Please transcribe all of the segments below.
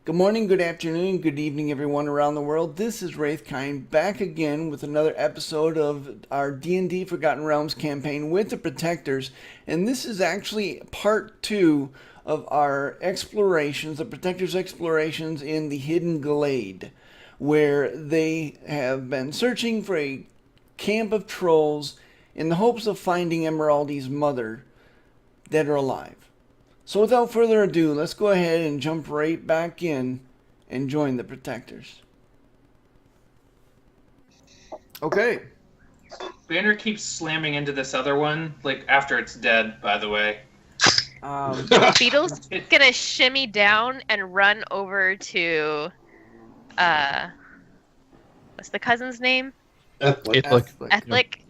Good morning, good afternoon, good evening, everyone around the world. This is Wraithkind back again with another episode of our D&D Forgotten Realms campaign with the Protectors. And this is actually part two of our explorations, the Protectors' explorations in the hidden Glade, where they have been searching for a camp of trolls in the hopes of finding Emeraldi's mother, dead or alive. So without further ado, let's go ahead and jump right back in and join the Protectors. Okay. Banner keeps slamming into this other one, like after it's dead, by the way. Beetle's gonna shimmy down and run over to, what's the cousin's name? Ethlic.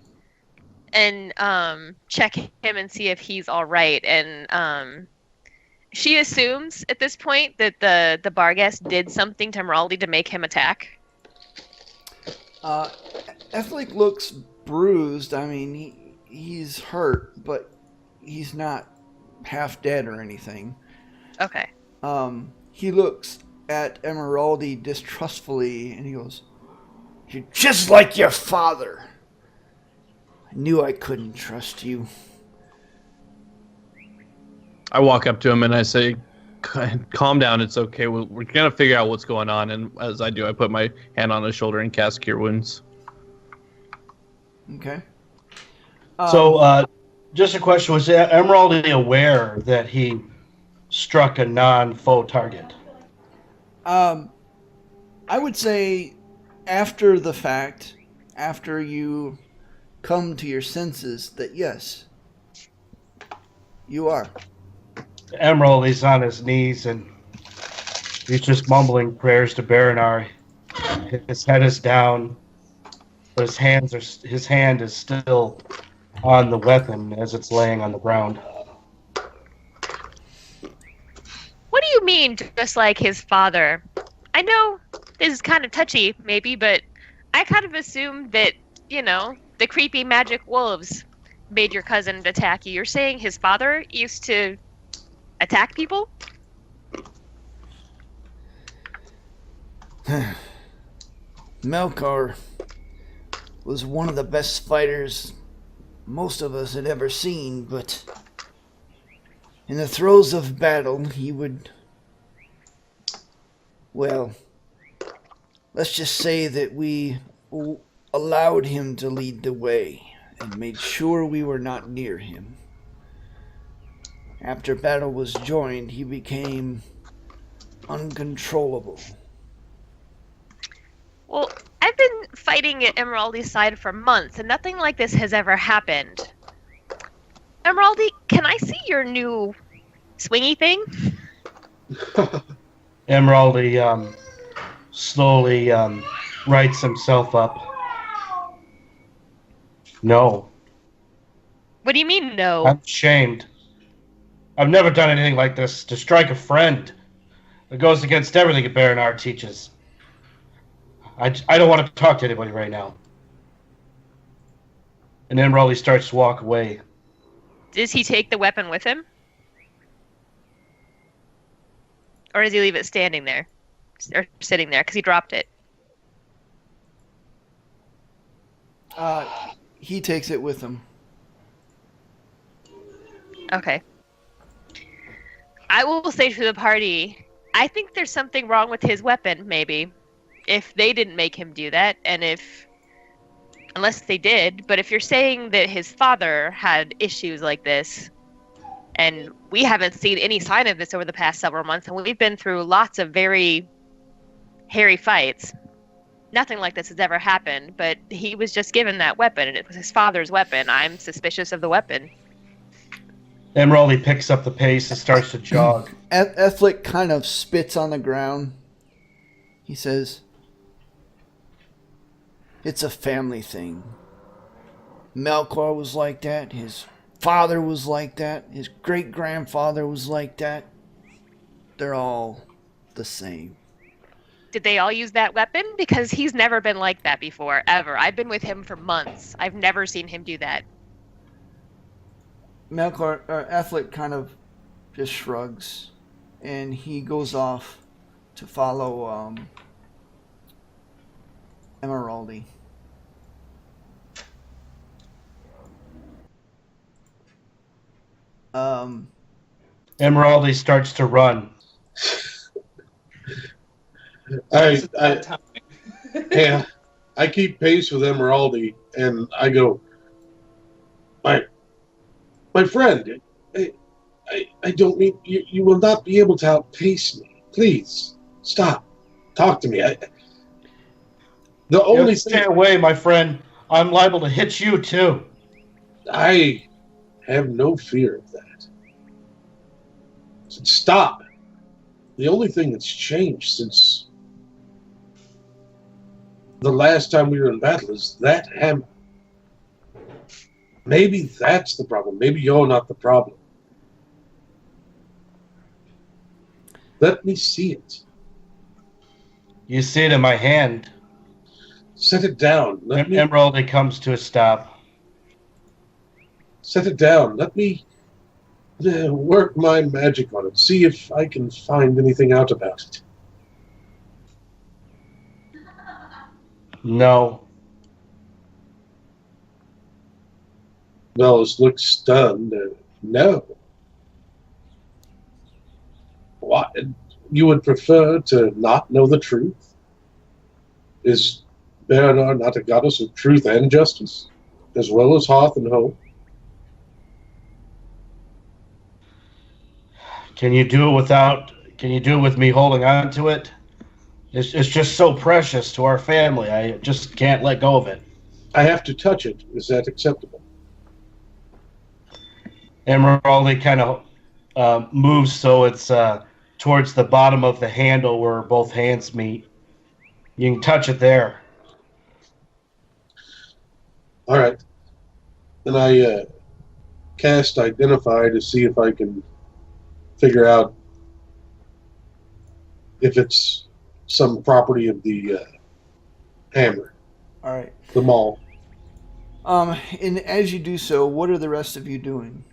And check him and see if he's all right. And she assumes at this point that the bar guest did something to Emeraldi to make him attack. Ethlic looks bruised. I mean, he's hurt, but he's not half dead or anything. Okay. He looks at Emeraldi distrustfully and he goes, "You're just like your father. I knew I couldn't trust you." I walk up to him and I say, "Calm down, it's okay. We're going to figure out what's going on." And as I do, I put my hand on his shoulder and cast Cure Wounds. Okay. Just a question. Was Emeraldi aware that he struck a non-foe target? I would say after the fact, after you come to your senses, that yes, you are. Emeraldi's on his knees and he's just mumbling prayers to Baranar. His head is down, but his hand is still on the weapon as it's laying on the ground. What do you mean, just like his father? I know this is kind of touchy, maybe, but I kind of assumed that, the creepy magic wolves made your cousin attack you. You're saying his father used to attack people? Melkor was one of the best fighters most of us had ever seen, but in the throes of battle, he would... Well, let's just say that we allowed him to lead the way and made sure we were not near him. After battle was joined, he became uncontrollable. Well, I've been fighting at Emeraldi's side for months, and nothing like this has ever happened. Emeraldi, can I see your new swingy thing? Emeraldi slowly rights himself up. No. What do you mean, no? I'm ashamed. I've never done anything like this. To strike a friend. It goes against everything that Baranar teaches. I don't want to talk to anybody right now. And then Emeraldi starts to walk away. Does he take the weapon with him? Or does he leave it standing there? Or sitting there, because he dropped it? He takes it with him. Okay. I will say to the party, I think there's something wrong with his weapon, maybe. If they didn't make him do that, unless they did, but if you're saying that his father had issues like this, and we haven't seen any sign of this over the past several months, and we've been through lots of very hairy fights, nothing like this has ever happened, but he was just given that weapon, and it was his father's weapon. I'm suspicious of the weapon. Emeraldi picks up the pace and starts to jog. Ethlic kind of spits on the ground. He says, "It's a family thing. Melkor was like that. His father was like that. His great-grandfather was like that. They're all the same." Did they all use that weapon? Because he's never been like that before, ever. I've been with him for months. I've never seen him do that. Ethlic kind of just shrugs, and he goes off to follow Emeraldi. Emeraldi starts to run. Time. Yeah, I keep pace with Emeraldi, and I go, my friend, I don't mean you will not be able to outpace me. Please stop. Talk to me. The only Stay thing away, my friend. I'm liable to hit you too. I have no fear of that. So stop. The only thing that's changed since the last time we were in battle is that hammer. Maybe that's the problem. Maybe you're not the problem. Let me see it. You see it in my hand. Set it down. Let me Emeraldi comes to a stop. set it down. Let me work my magic on it. See if I can find anything out about it. No. Bellows looks stunned. No. What? You would prefer to not know the truth? Is Beranar not a goddess of truth and justice, as well as hearth and home? Can you do it with me holding on to it? It's just so precious to our family. I just can't let go of it. I have to touch it. Is that acceptable? Emeraldi kind of moves so it's towards the bottom of the handle where both hands meet. You can touch it there. All right. Then I cast Identify to see if I can figure out if it's some property of the hammer, All right. the maul. And as you do so, what are the rest of you doing?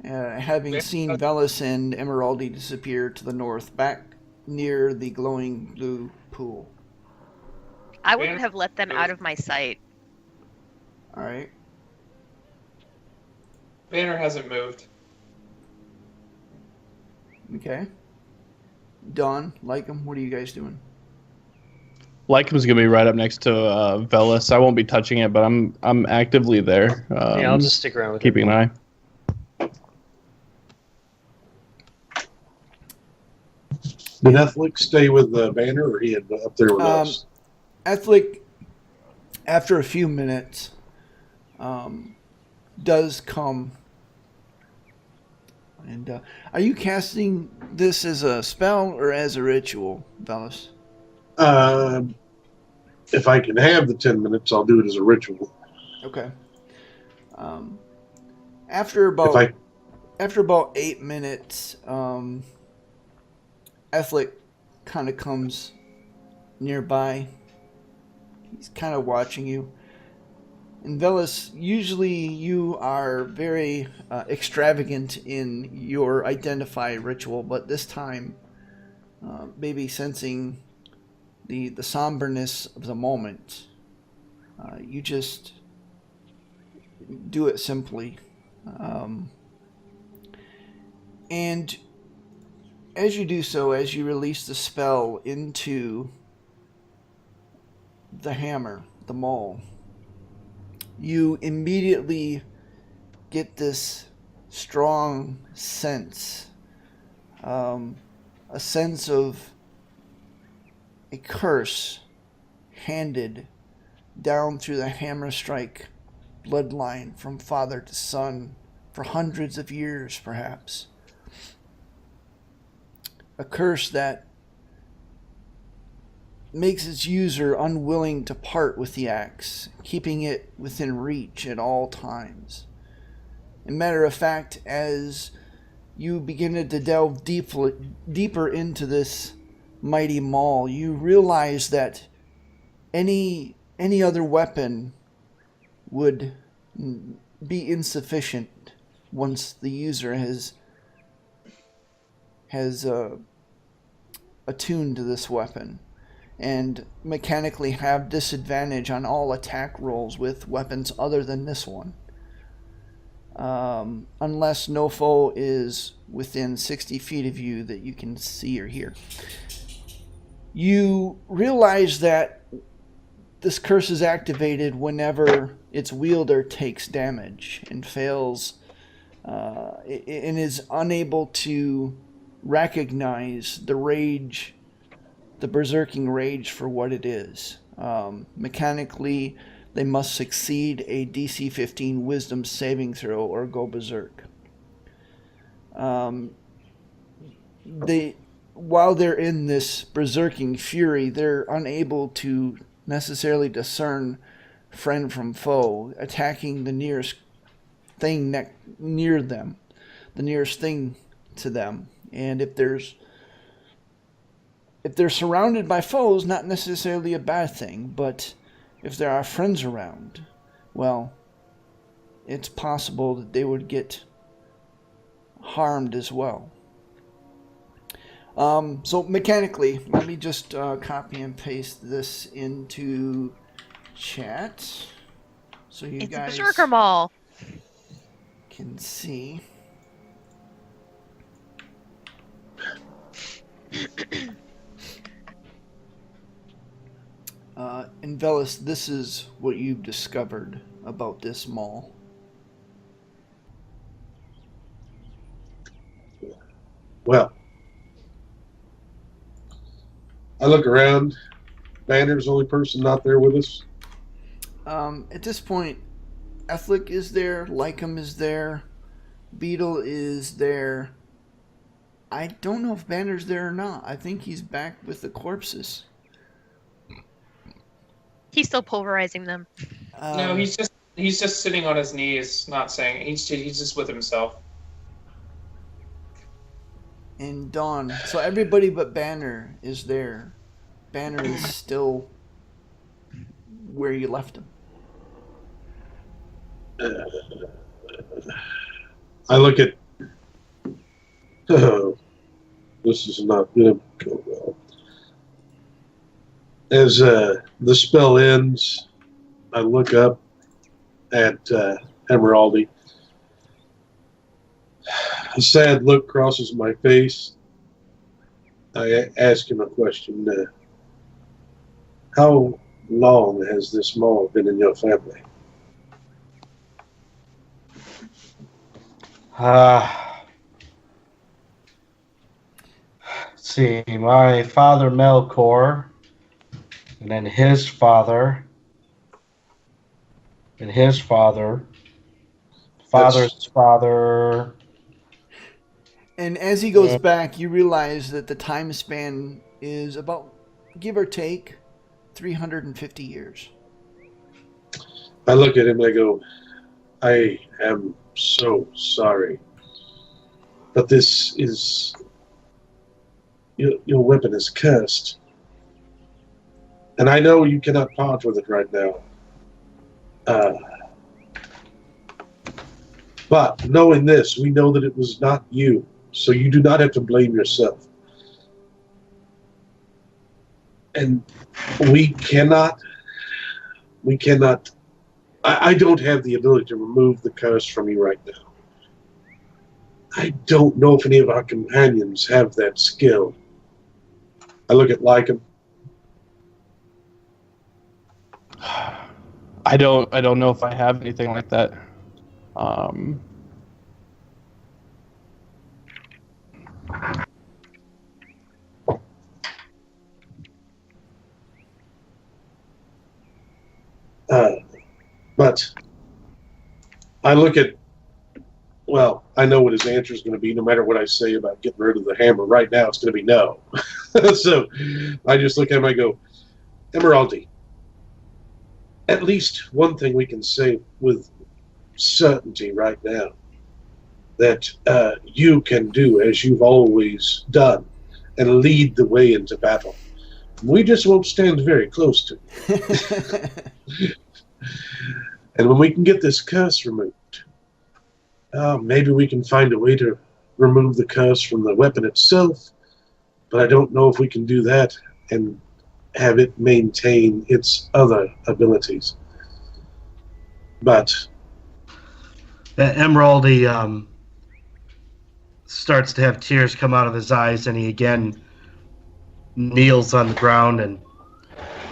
Having seen Velis and Emeraldi disappear to the north, back near the glowing blue pool. I wouldn't have let them out of my sight. All right. Banner hasn't moved. Okay. Dawn, Lycum, what are you guys doing? Lycum's gonna be right up next to Velis. I won't be touching it, but I'm actively there. Yeah, I'll just stick around with keeping an eye. Did Ethlic stay with the banner, or he had up there with us? Ethlic, after a few minutes, does come. And are you casting this as a spell or as a ritual, Velis? If I can have the 10 minutes, I'll do it as a ritual. Okay. After about 8 minutes, Ethlic kind of comes nearby. He's kind of watching you. And Velis, usually you are very extravagant in your Identify ritual, but this time, maybe sensing the somberness of the moment, you just do it simply. And as you do so, as you release the spell into the hammer, the maul, you immediately get this strong sense, a sense of a curse handed down through the hammer strike bloodline from father to son for hundreds of years, perhaps. A curse that makes its user unwilling to part with the axe, keeping it within reach at all times. As a matter of fact, as you begin to delve deeper into this mighty maul, you realize that any other weapon would be insufficient once the user has attuned to this weapon and mechanically have disadvantage on all attack rolls with weapons other than this one. Unless no foe is within 60 feet of you that you can see or hear. You realize that this curse is activated whenever its wielder takes damage and fails and is unable to recognize the rage, the berserking rage for what it is. Mechanically, they must succeed a DC 15 Wisdom saving throw or go berserk. While they're in this berserking fury, they're unable to necessarily discern friend from foe, attacking the nearest thing near them, the nearest thing to them. And if they're surrounded by foes, not necessarily a bad thing, but if there are friends around, well, it's possible that they would get harmed as well. So mechanically, let me just copy and paste this into chat so you It's guys a berserker maul. can see. And Velis, this is what you've discovered about this mall. Well, I look around. Banner's the only person not there with us. At this point, Ethlic is there, Lycum is there, Beetle is there. I don't know if Banner's there or not. I think he's back with the corpses. He's still pulverizing them. No, he's just sitting on his knees, not saying. He's just with himself. And Dawn. So everybody but Banner is there. Banner is still where you left him. I look at. Oh, this is not going to go well. As the spell ends, I look up at Emeraldi. A sad look crosses my face. I ask him a question. How long has this mole been in your family? Let's see, my father Melkor, and then his father, and his father, father's father. And as he goes back, you realize that the time span is about, give or take, 350 years. I look at him and I go, I am so sorry. But this is... Your weapon is cursed. And I know you cannot part with it right now. But knowing this, we know that it was not you. So you do not have to blame yourself. And we cannot, I don't have the ability to remove the curse from you right now. I don't know if any of our companions have that skill. I look at Lycum. I don't know if I have anything like that. But I look at, well, I know what his answer is going to be no matter what I say about getting rid of the hammer. Right now it's going to be no. So I just look at him and I go, Emeraldi, at least one thing we can say with certainty right now, that you can do as you've always done and lead the way into battle. We just won't stand very close to you. And when we can get this curse removed, maybe we can find a way to remove the curse from the weapon itself, But I don't know if we can do that and have it maintain its other abilities. But Emeraldi starts to have tears come out of his eyes, and he again kneels on the ground and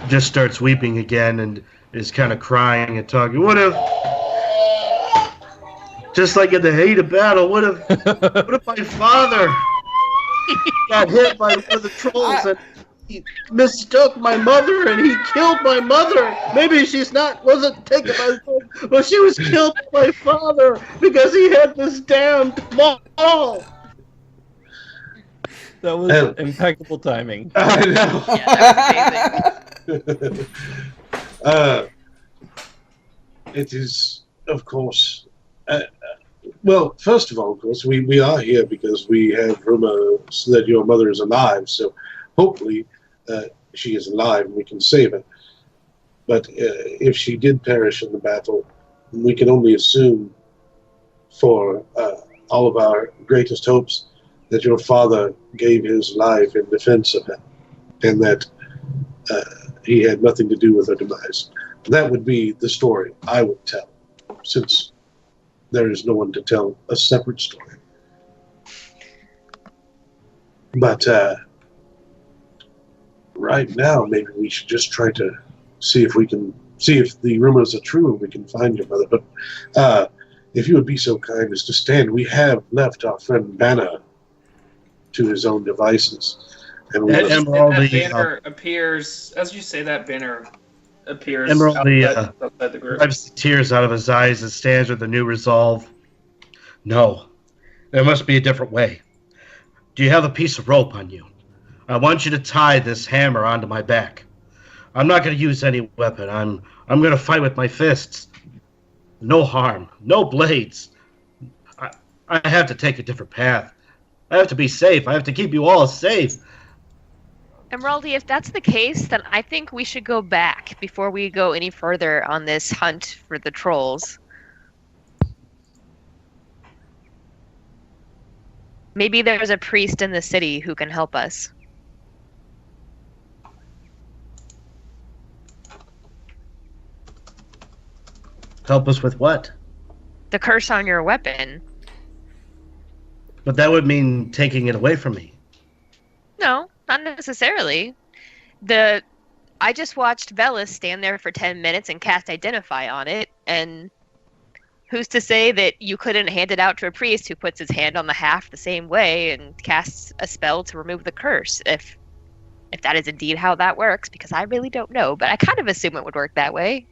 just starts weeping again and is kind of crying and talking. What if, just like in the heat of battle, what if my father got hit by one of the trolls and he mistook my mother and he killed my mother? Maybe wasn't taken by the trolls, but she was killed by my father because he had this damned maul. That was impeccable timing. I know. Yeah, that was amazing. It is, of course. Well, first of all, of course, we are here because we have rumors that your mother is alive. So hopefully she is alive and we can save her. But if she did perish in the battle, we can only assume for all of our greatest hopes that your father gave his life in defense of her and that he had nothing to do with her demise. That would be the story I would tell, since there is no one to tell a separate story. But right now, maybe we should just try to see if the rumors are true and we can find your mother. But if you would be so kind as to stand, we have left our friend Banner to his own devices. And we That Emeraldi, that banner appears, as you say, that banner appears Emeraldi outside the group. wipes the tears out of his eyes and stands with a new resolve. No, there must be a different way. Do you have a piece of rope on you? I want you to tie this hammer onto my back. I'm not going to use any weapon. I'm going to fight with my fists. No harm, no blades. I have to take a different path. I have to be safe. I have to keep you all safe. Emeraldi, if that's the case, then I think we should go back before we go any further on this hunt for the trolls. Maybe there's a priest in the city who can help us. Help us with what? The curse on your weapon. But that would mean taking it away from me. No, not necessarily. I just watched Velas stand there for 10 minutes and cast Identify on it, and who's to say that you couldn't hand it out to a priest who puts his hand on the haft the same way and casts a spell to remove the curse, if that is indeed how that works, because I really don't know, but I kind of assume it would work that way.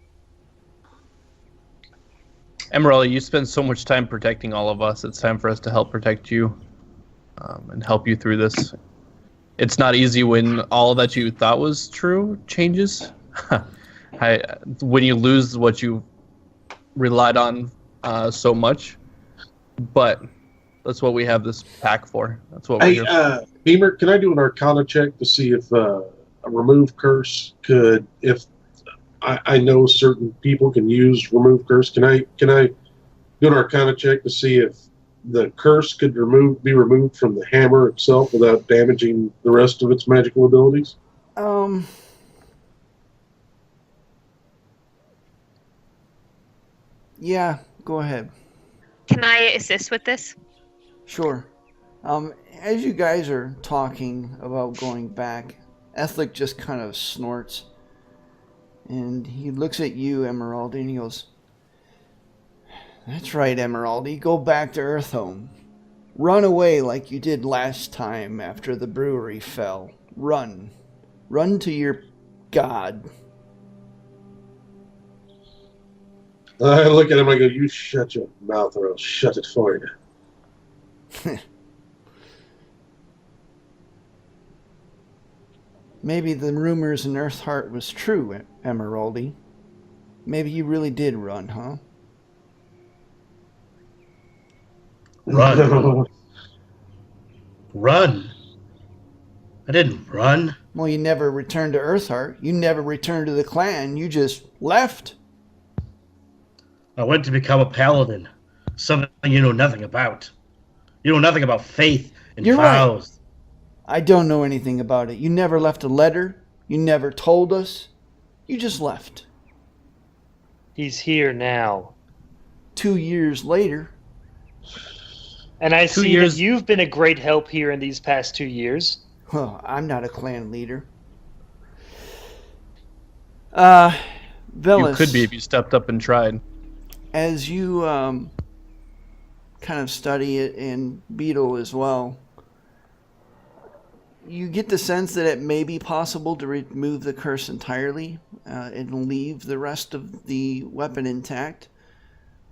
Emeraldi, you spend so much time protecting all of us. It's time for us to help protect you and help you through this. It's not easy when all that you thought was true changes. When you lose what you relied on so much. But that's what we have this pack for. That's what we're here for. Beamer, can I do an Arcana check to see if a remove curse could, if I know certain people can use remove curse. Can I do an Arcana check to see if the curse could be removed from the hammer itself without damaging the rest of its magical abilities? Yeah, go ahead. Can I assist with this? Sure. As you guys are talking about going back, Ethlic just kind of snorts. And he looks at you, Emeraldi, and he goes, "That's right, Emeraldi. Go back to Earthhome. Run away like you did last time after the brewery fell. Run. Run to your god." I look at him, I go, "You shut your mouth or I'll shut it for you." Maybe the rumors in Earthheart was true, Emeraldi. Maybe you really did run, huh? Run. Run. I didn't run. Well, you never returned to Earthheart. You never returned to the clan. You just left. I went to become a paladin. Something you know nothing about. You know nothing about faith and You're vows. I don't know anything about it. You never left a letter. You never told us. You just left. He's here now. 2 years later. And I 2 see years- that you've been a great help here in these past 2 years. Well, I'm not a clan leader. You Velis, could be if you stepped up and tried. as you kind of study it in Beetle as well, you get the sense that it may be possible to remove the curse entirely and leave the rest of the weapon intact.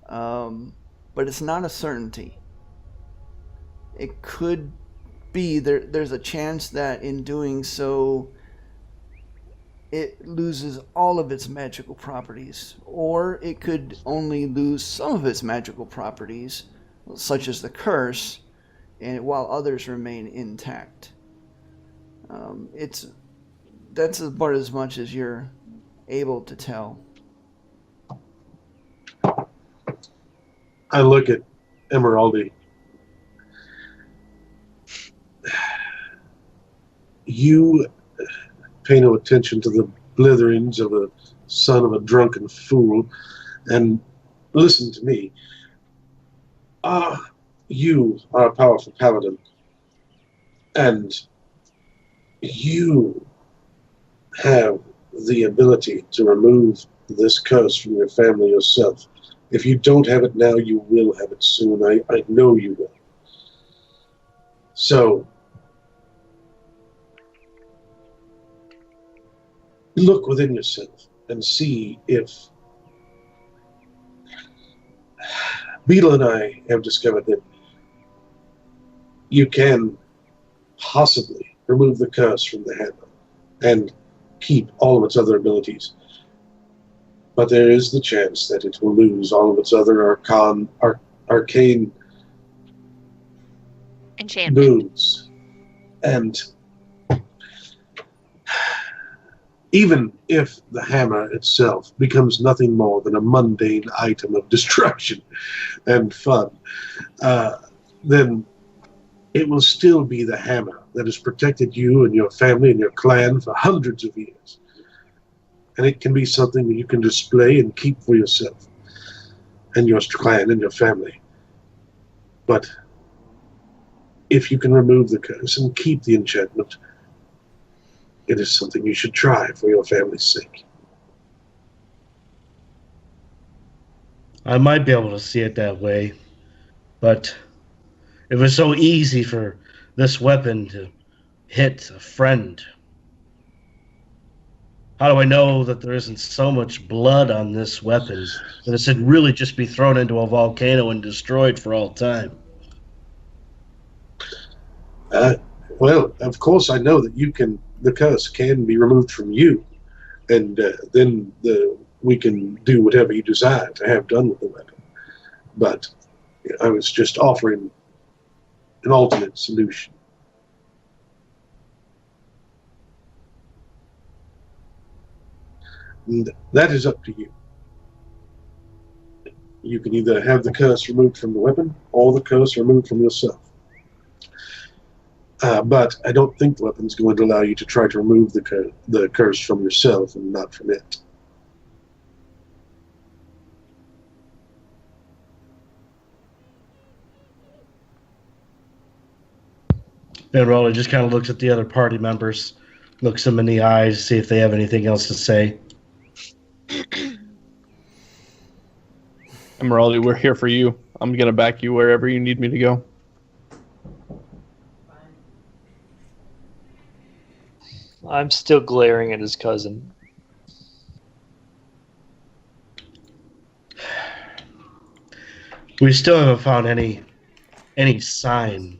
But it's not a certainty. It could be there's a chance that in doing so it loses all of its magical properties, or it could only lose some of its magical properties, such as the curse, and while others remain intact. That's about as much as you're able to tell. I look at Emeraldi. You pay no attention to the blitherings of a son of a drunken fool, and listen to me. You are a powerful paladin, and you have the ability to remove this curse from your family yourself. If you don't have it now, you will have it soon. I know you will. So, look within yourself and see if Beetle and I have discovered that you can possibly remove the curse from the hammer and keep all of its other abilities. But there is the chance that it will lose all of its other arcane Enchantment. boons. And even if the hammer itself becomes nothing more than a mundane item of destruction and fun, then it will still be the hammer that has protected you and your family and your clan for hundreds of years. And it can be something that you can display and keep for yourself and your clan and your family. But if you can remove the curse and keep the enchantment, it is something you should try for your family's sake. I might be able to see it that way, but it was so easy for this weapon to hit a friend. How do I know that there isn't so much blood on this weapon that it should really just be thrown into a volcano and destroyed for all time? Well, of course I know that the curse can be removed from you, and then we can do whatever you desire to have done with the weapon. But I was just offering an alternate solution. And that is up to you. You can either have the curse removed from the weapon or the curse removed from yourself. But I don't think the weapon's going to allow you to try to remove the curse from yourself and not from it. Emeraldi just kind of looks at the other party members, looks them in the eyes, see if they have anything else to say. Emeraldi, we're here for you. I'm going to back you wherever you need me to go. I'm still glaring at his cousin. We still haven't found any sign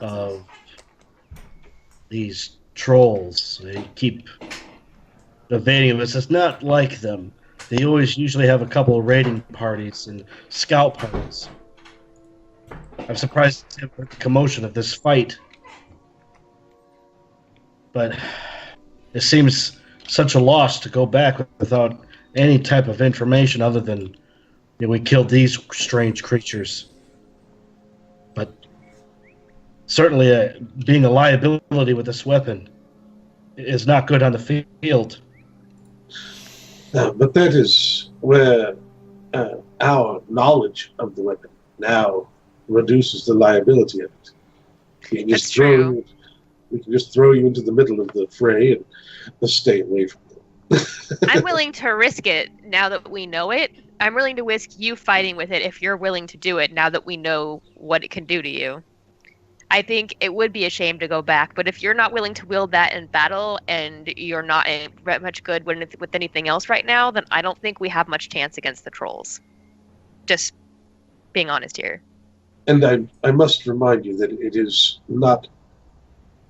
of these trolls. They keep evading us. It's not like them. They always usually have a couple of raiding parties and scout parties. I'm surprised at the commotion of this fight. But it seems such a loss to go back without any type of information other than we killed these strange creatures. But certainly being a liability with this weapon is not good on the field. But that is where our knowledge of the weapon now reduces the liability of it. We can just That's true. we can just throw you into the middle of the fray and stay away from them. I'm willing to risk it now that we know it. I'm willing to risk you fighting with it if you're willing to do it now that we know what it can do to you. I think it would be a shame to go back, but if you're not willing to wield that in battle and you're not much good with anything else right now, then I don't think we have much chance against the trolls. Just being honest here. And I must remind you that it is not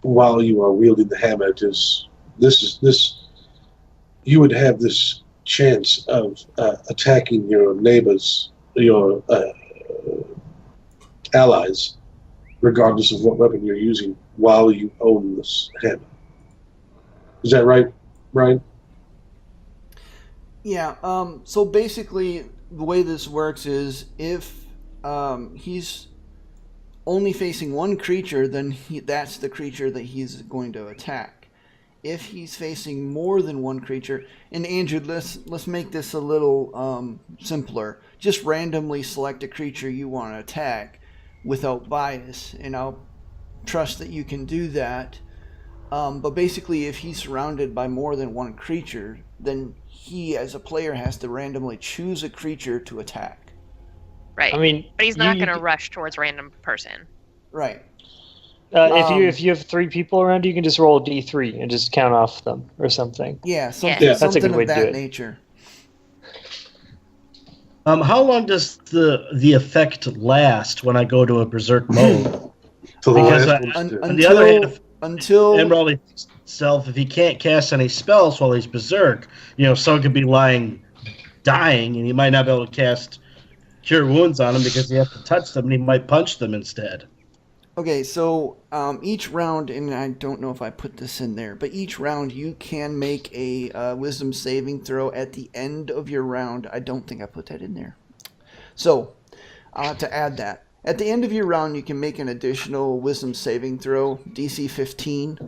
while you are wielding the hammer. You would have this chance of attacking your neighbors, your allies, regardless of what weapon you're using while you own this hammer. Is that right, Brian? Yeah, so basically the way this works is if he's only facing one creature, then that's the creature that he's going to attack. If he's facing more than one creature, and Andrew, let's make this a little simpler. Just randomly select a creature you want to attack without bias, and I'll trust that you can do that. But basically, if he's surrounded by more than one creature, then he, as a player, has to randomly choose a creature to attack. Right. I mean, but he's not going to rush towards random person. Right. If you have 3 people around, you can just roll a d3 and just count off them or something. Yeah, something, Yeah. That's a good something way of to do that it. nature. How long does the effect last when I go to a berserk mode? To the Because last I- one. On the other hand, until Emeraldi itself, if he can't cast any spells while he's berserk, someone could be dying, and he might not be able to cast Cure Wounds on him because he has to touch them, and he might punch them instead. Okay, so each round, and I don't know if I put this in there, but each round you can make a wisdom saving throw at the end of your round. I don't think I put that in there. So, to add that, at the end of your round you can make an additional wisdom saving throw, DC 15.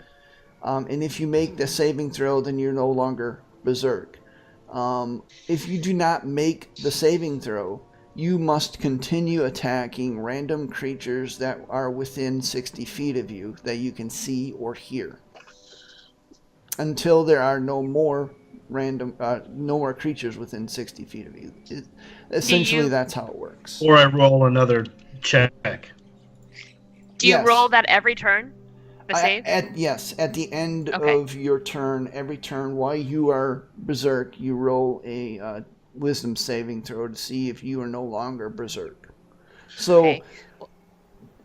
And if you make the saving throw, then you're no longer berserk. If you do not make the saving throw, you must continue attacking random creatures that are within 60 feet of you that you can see or hear until there are no more creatures within 60 feet of you. Essentially, that's how it works. Or I roll another check. Do you Yes. roll that every turn? The save? Yes, at the end Okay. of your turn, every turn while you are berserk, you roll a wisdom saving throw to see if you are no longer berserk. So, Okay.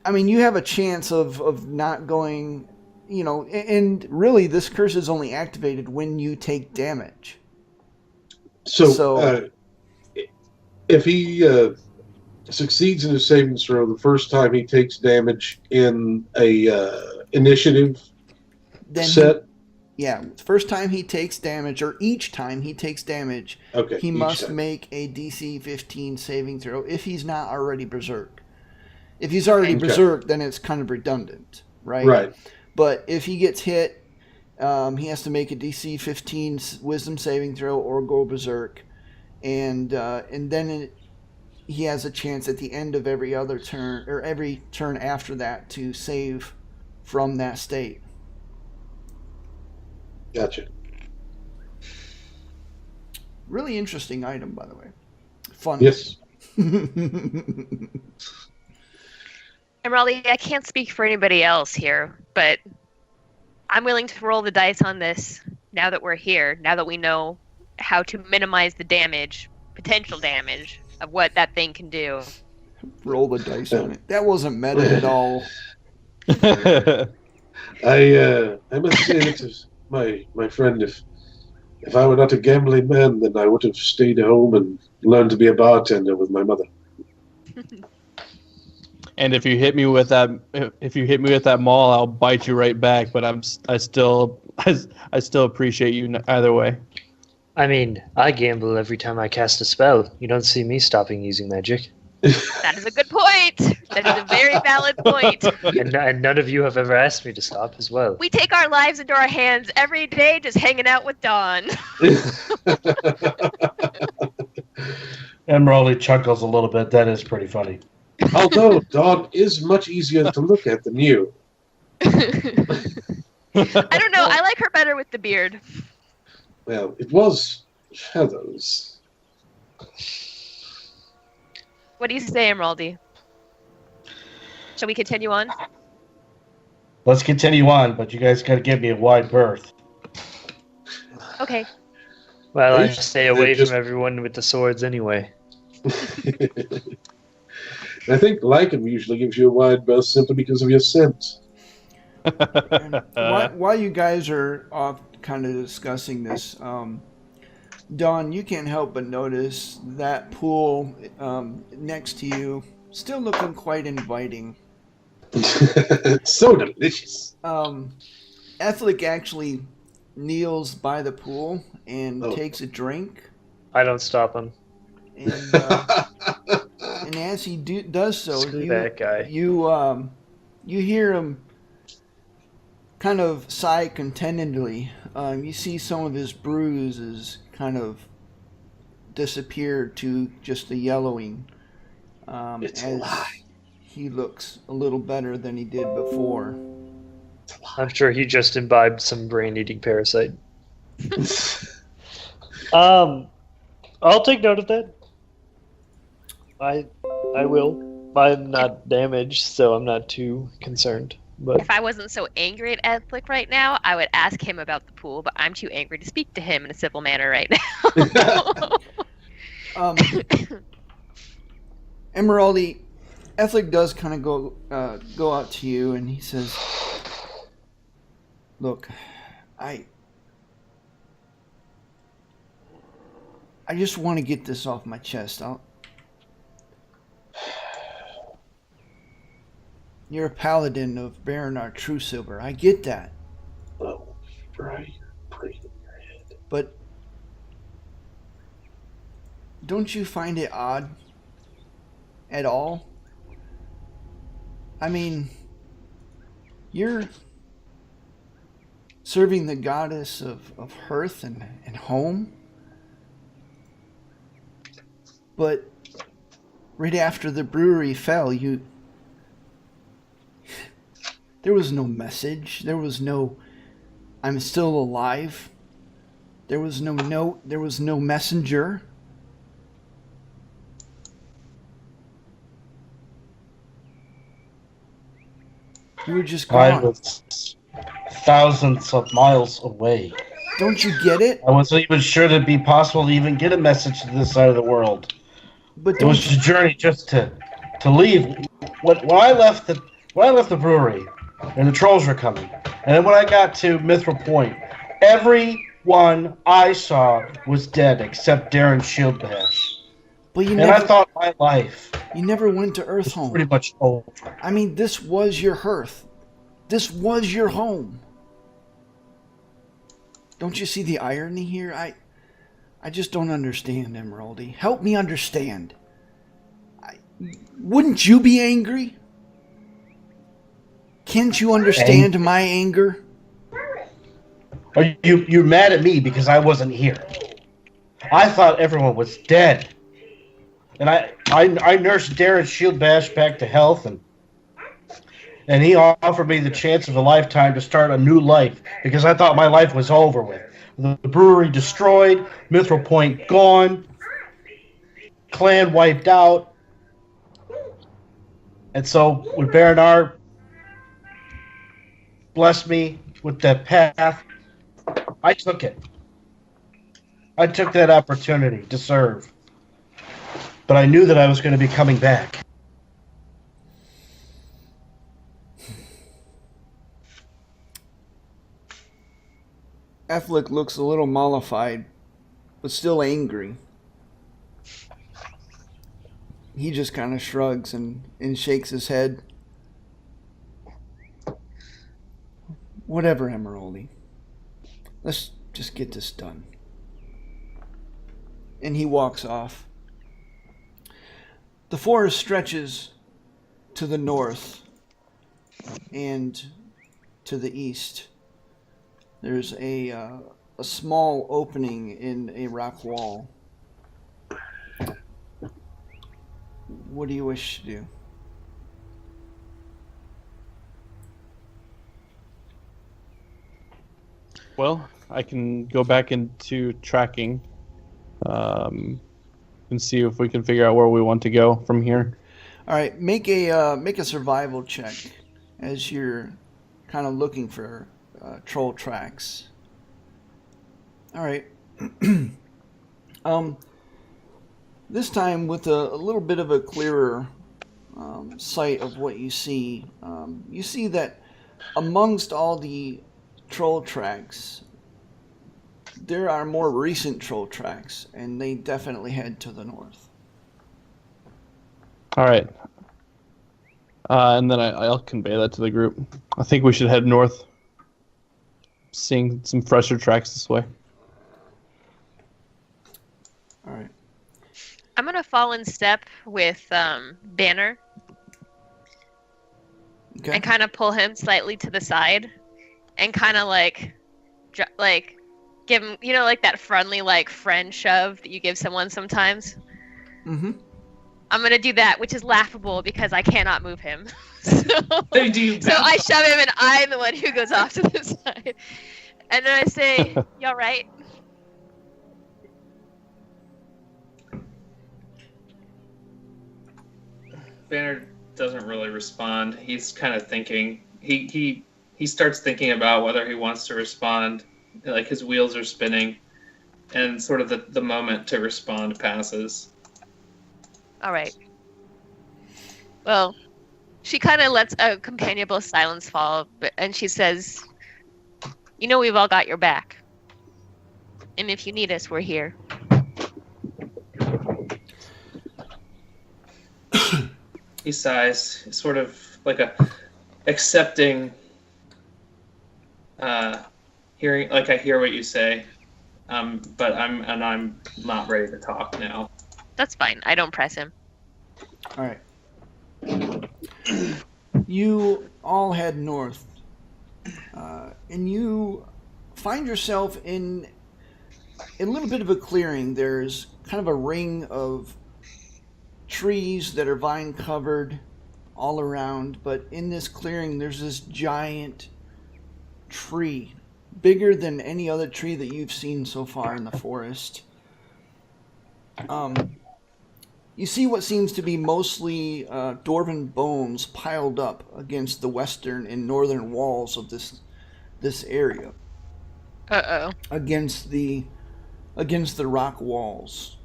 I mean, you have a chance of not going, and really this curse is only activated when you take damage. So if he succeeds in his saving throw the first time he takes damage in a initiative Then set, first time he takes damage, or each time he takes damage, okay, he each must time. make a DC 15 saving throw if he's not already berserk. If he's already Okay. berserk, then it's kind of redundant, right? Right. But if he gets hit, he has to make a DC 15 wisdom saving throw or go berserk, and then he has a chance at the end of every other turn, or every turn after that, to save from that state. Gotcha. Really interesting item, by the way. Fun. Yes. Emeraldi, I can't speak for anybody else here, but I'm willing to roll the dice on this now that we're here, now that we know how to minimize the damage, potential damage, of what that thing can do. Roll the dice on it. That wasn't meta at all. I must say that is my friend. If I were not a gambling man, then I would have stayed at home and learned to be a bartender with my mother. And if you hit me with that maul, I'll bite you right back. But I still appreciate you either way. I mean, I gamble every time I cast a spell. You don't see me stopping using magic. That is a good point. That is a very valid point. And none of you have ever asked me to stop as well. We take our lives into our hands every day just hanging out with Dawn. Emeraldi chuckles a little bit. That is pretty funny. Although Dawn is much easier to look at than you. I don't know. I like her better with the beard. Well, it was feathers. What do you say, Emeraldi? Shall we continue on? Let's continue on, but you guys got to give me a wide berth. Okay. Well, I They- stay they're away just- from everyone with the swords anyway. I think Lycan usually gives you a wide berth simply because of your scent. And while you guys are off kind of discussing this, Dawn, you can't help but notice that pool next to you still looking quite inviting. So delicious. Ethlic actually kneels by the pool and Oh. takes a drink. I don't stop him. And as he does so, Screw that guy. you hear him kind of sigh contentedly. You see some of his bruises kind of disappear to just the yellowing. It's a as lie. he looks a little better than he did before. I'm sure he just imbibed some brain-eating parasite. I'll take note of that. I will. I'm not damaged, so I'm not too concerned. But If I wasn't so angry at Ethlic right now, I would ask him about the pool, but I'm too angry to speak to him in a civil manner right now. Emeraldi, Ethlic does kind of go out to you, and he says, "Look, I just want to get this off my chest. You're a paladin of Baronar True Silver. I get that, Oh, right. Brain in your head. but don't you find it odd at all? I mean, you're serving the goddess of hearth and home, but right after the brewery fell, there was no message. There was no, I'm still alive. There was no note. There was no messenger. You were just I gone. was thousands of miles away. Don't you get it? I wasn't even sure it'd be possible to even get a message to this side of the world. But It was don't a journey just to leave. When I left the brewery, and the trolls were coming, and then when I got to Mithril Point, everyone I saw was dead except Darren Shieldbash. but you And I never thought my life you never went to was Earthhome. pretty much over. I mean, this was your hearth. This was your home. Don't you see the irony here? I just don't understand, Emeraldi. Help me understand. Wouldn't you be angry? Can't you understand my anger? Are you're mad at me because I wasn't here? I thought everyone was dead. And I nursed Darren Shieldbash back to health, and he offered me the chance of a lifetime to start a new life because I thought my life was over with. The brewery destroyed, Mithril Point gone, clan wiped out. And so when Baronar blessed me with that path, I took it. I took that opportunity to serve. But I knew that I was going to be coming back. Ethlic looks a little mollified, but still angry. He just kind of shrugs and shakes his head. Whatever, Emeraldi. Let's just get this done. And he walks off. The forest stretches to the north and to the east. There's a small opening in a rock wall. What do you wish to do? Well, I can go back into tracking and see if we can figure out where we want to go from here. All right, make a survival check as you're kind of looking for troll tracks. All right. This time with a little bit of a clearer sight of what you see that amongst all the troll tracks, there are more recent troll tracks, and they definitely head to the north. All right. And then I'll convey that to the group. I think we should head north, seeing some fresher tracks this way. All right. I'm gonna fall in step with Banner Okay. and kind of pull him slightly to the side, and kind of like give him, like that friendly friend shove that you give someone sometimes. Mm-hmm. I'm gonna do that, which is laughable because I cannot move him. So They do. So I shove him, and I'm the one who goes off to the side. And then I say, "You all right?" Banner doesn't really respond. He's kind of thinking. He starts thinking about whether he wants to respond. Like his wheels are spinning, and sort of the moment to respond passes. All right. Well, she kind of lets a companionable silence fall, and she says, "We've all got your back. And if you need us, we're here." He sighs, sort of like a accepting, hearing, like I hear what you say, but I'm not ready to talk now. That's fine. I don't press him. All right. You all head north, and you find yourself in a little bit of a clearing. There's kind of a ring of trees that are vine covered all around, but in this clearing there's this giant tree, bigger than any other tree that you've seen so far in the forest. You see what seems to be mostly dwarven bones piled up against the western and northern walls of this area. Uh-oh. Against the rock walls.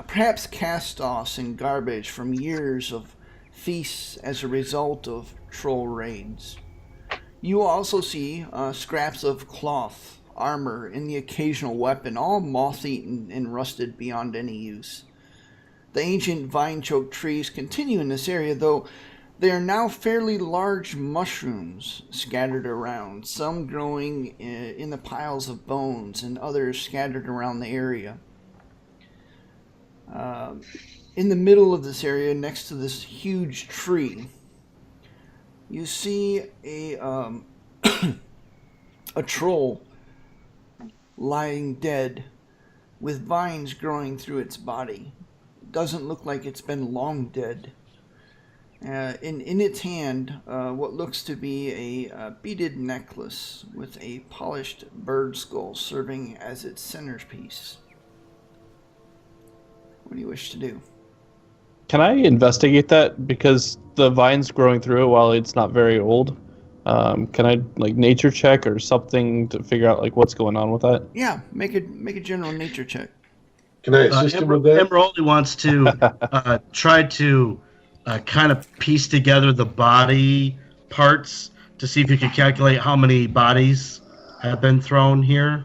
Perhaps cast-offs and garbage from years of feasts as a result of troll raids. You also see scraps of cloth, armor, and the occasional weapon, all moth-eaten and rusted beyond any use. The ancient vine-choked trees continue in this area, though they are now fairly large mushrooms scattered around, some growing in the piles of bones and others scattered around the area. In the middle of this area, next to this huge tree, you see a a troll lying dead with vines growing through its body. It doesn't look like it's been long dead. In its hand, what looks to be a beaded necklace with a polished bird skull serving as its centerpiece. What do you wish to do? Can I investigate that? Because the vine's growing through it while it's not very old. Can I nature check or something to figure out what's going on with that? Yeah, make a general nature check. Can I assist him with that? Emeraldi wants to try to kind of piece together the body parts to see if you can calculate how many bodies have been thrown here.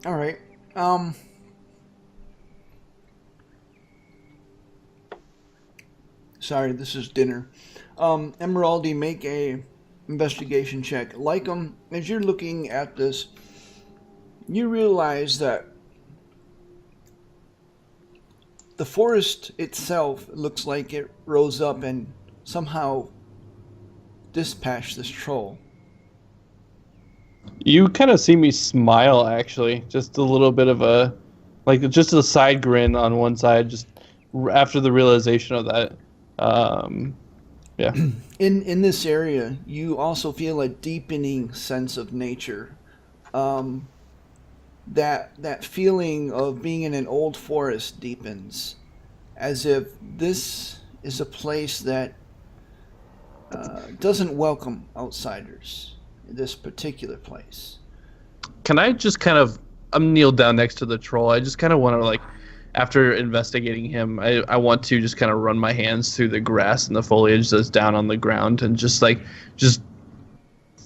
All right. Sorry, this is dinner. Emeraldi, make a investigation check. As you're looking at this, you realize that the forest itself looks like it rose up and somehow dispatched this troll. You kind of see me smile, actually. Just a little bit of a, like, just a side grin on one side, just after the realization of that. Yeah. In this area, you also feel a deepening sense of nature. That feeling of being in an old forest deepens, as if this is a place that doesn't welcome outsiders. This particular place. Can I just kind of, I'm kneeled down next to the troll. I just kind of want to, like, after investigating him, I want to just kind of run my hands through the grass and the foliage that's down on the ground and just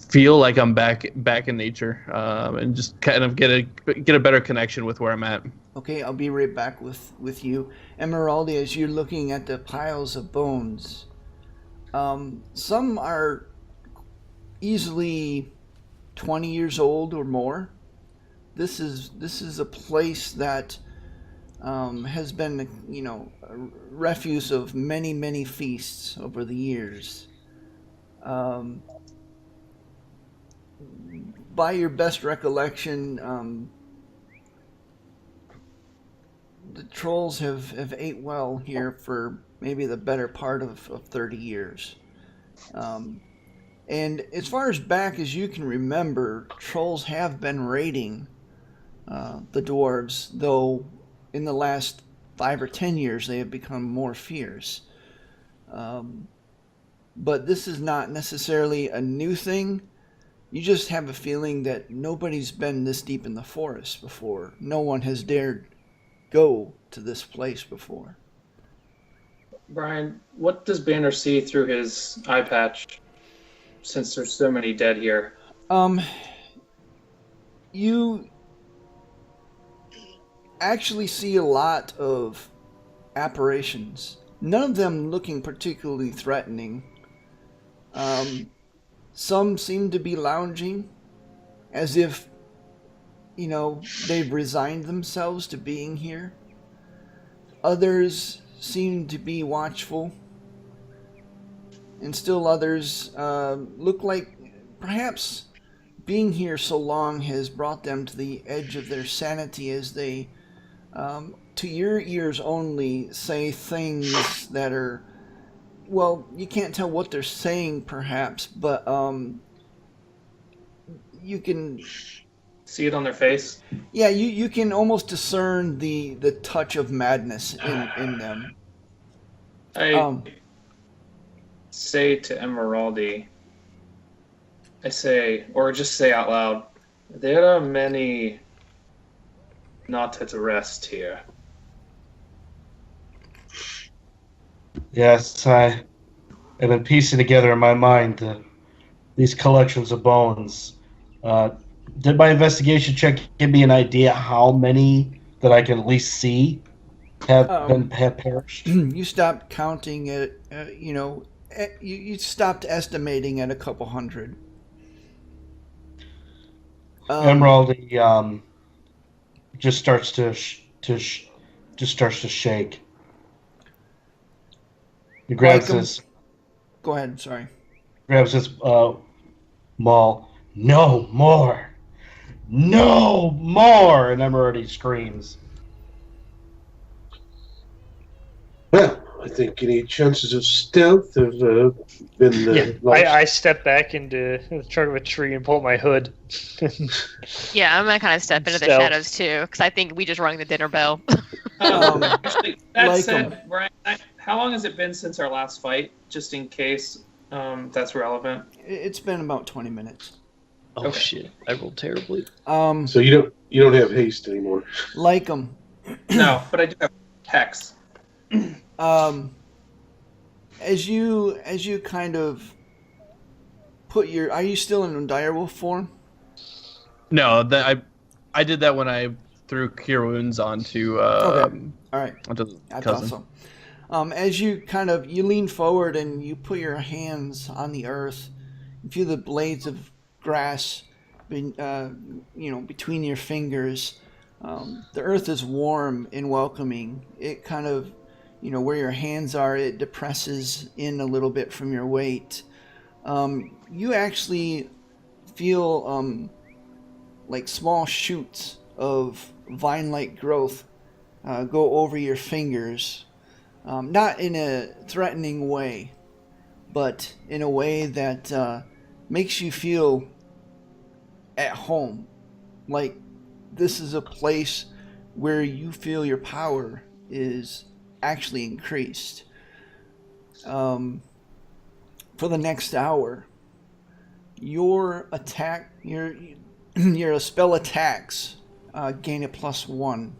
feel like I'm back in nature, and just kind of get a better connection with where I'm at. Okay, I'll be right back with you. Emeraldi, as you're looking at the piles of bones, some are easily 20 years old or more. This is a place that has been, a refuse of many feasts over the years. By your best recollection, the trolls have ate well here for maybe the better part of 30 years. And as far as back as you can remember, trolls have been raiding the dwarves, though in the last 5 or 10 years they have become more fierce. But this is not necessarily a new thing. You just have a feeling that nobody's been this deep in the forest before. No one has dared go to this place before. Brian, what does Banner see through his eye patch, since there's so many dead here? You actually see a lot of apparitions. None of them looking particularly threatening. Some seem to be lounging, as if, they've resigned themselves to being here. Others seem to be watchful, and still others look like perhaps being here so long has brought them to the edge of their sanity, as they, to your ears only, say things that are, well, you can't tell what they're saying perhaps, but you can See it on their face? Yeah, you can almost discern the touch of madness in them. I say to Emeraldi, or just say out loud, there are many not at rest here. Yes, I have been piecing together in my mind these collections of bones. Did my investigation check give me an idea how many that I can at least see have perished? You stopped counting it. You stopped estimating at a couple hundred. Emeraldi just starts to shake. He grabs his. Go ahead. Sorry. Grabs his maul. No more. No more! And Emeraldi screams. Well, I think any chances of stealth have been lost. I step back into the trunk of a tree and pull my hood. Yeah, I'm gonna kind of step into the Stealth. shadows too, because I think we just rung the dinner bell. Actually, that Like said, Brian, how long has it been since our last fight? Just in case that's relevant. It's been about 20 minutes. Oh Okay. shit! I rolled terribly. So you don't have haste anymore. Like them. No, but I do have hex. As you kind of put your, are you still in direwolf form? No, I did that when I threw Cure Wounds onto Okay. All right. onto the I cousin. thought so. As you you lean forward and you put your hands on the earth, you feel the blades of grass, between your fingers. The earth is warm and welcoming. It kind of, where your hands are, it depresses in a little bit from your weight. You actually feel like small shoots of vine-like growth go over your fingers, not in a threatening way, but in a way that makes you feel at home, like this is a place where you feel your power is actually increased. For the next hour, your spell attacks gain a +1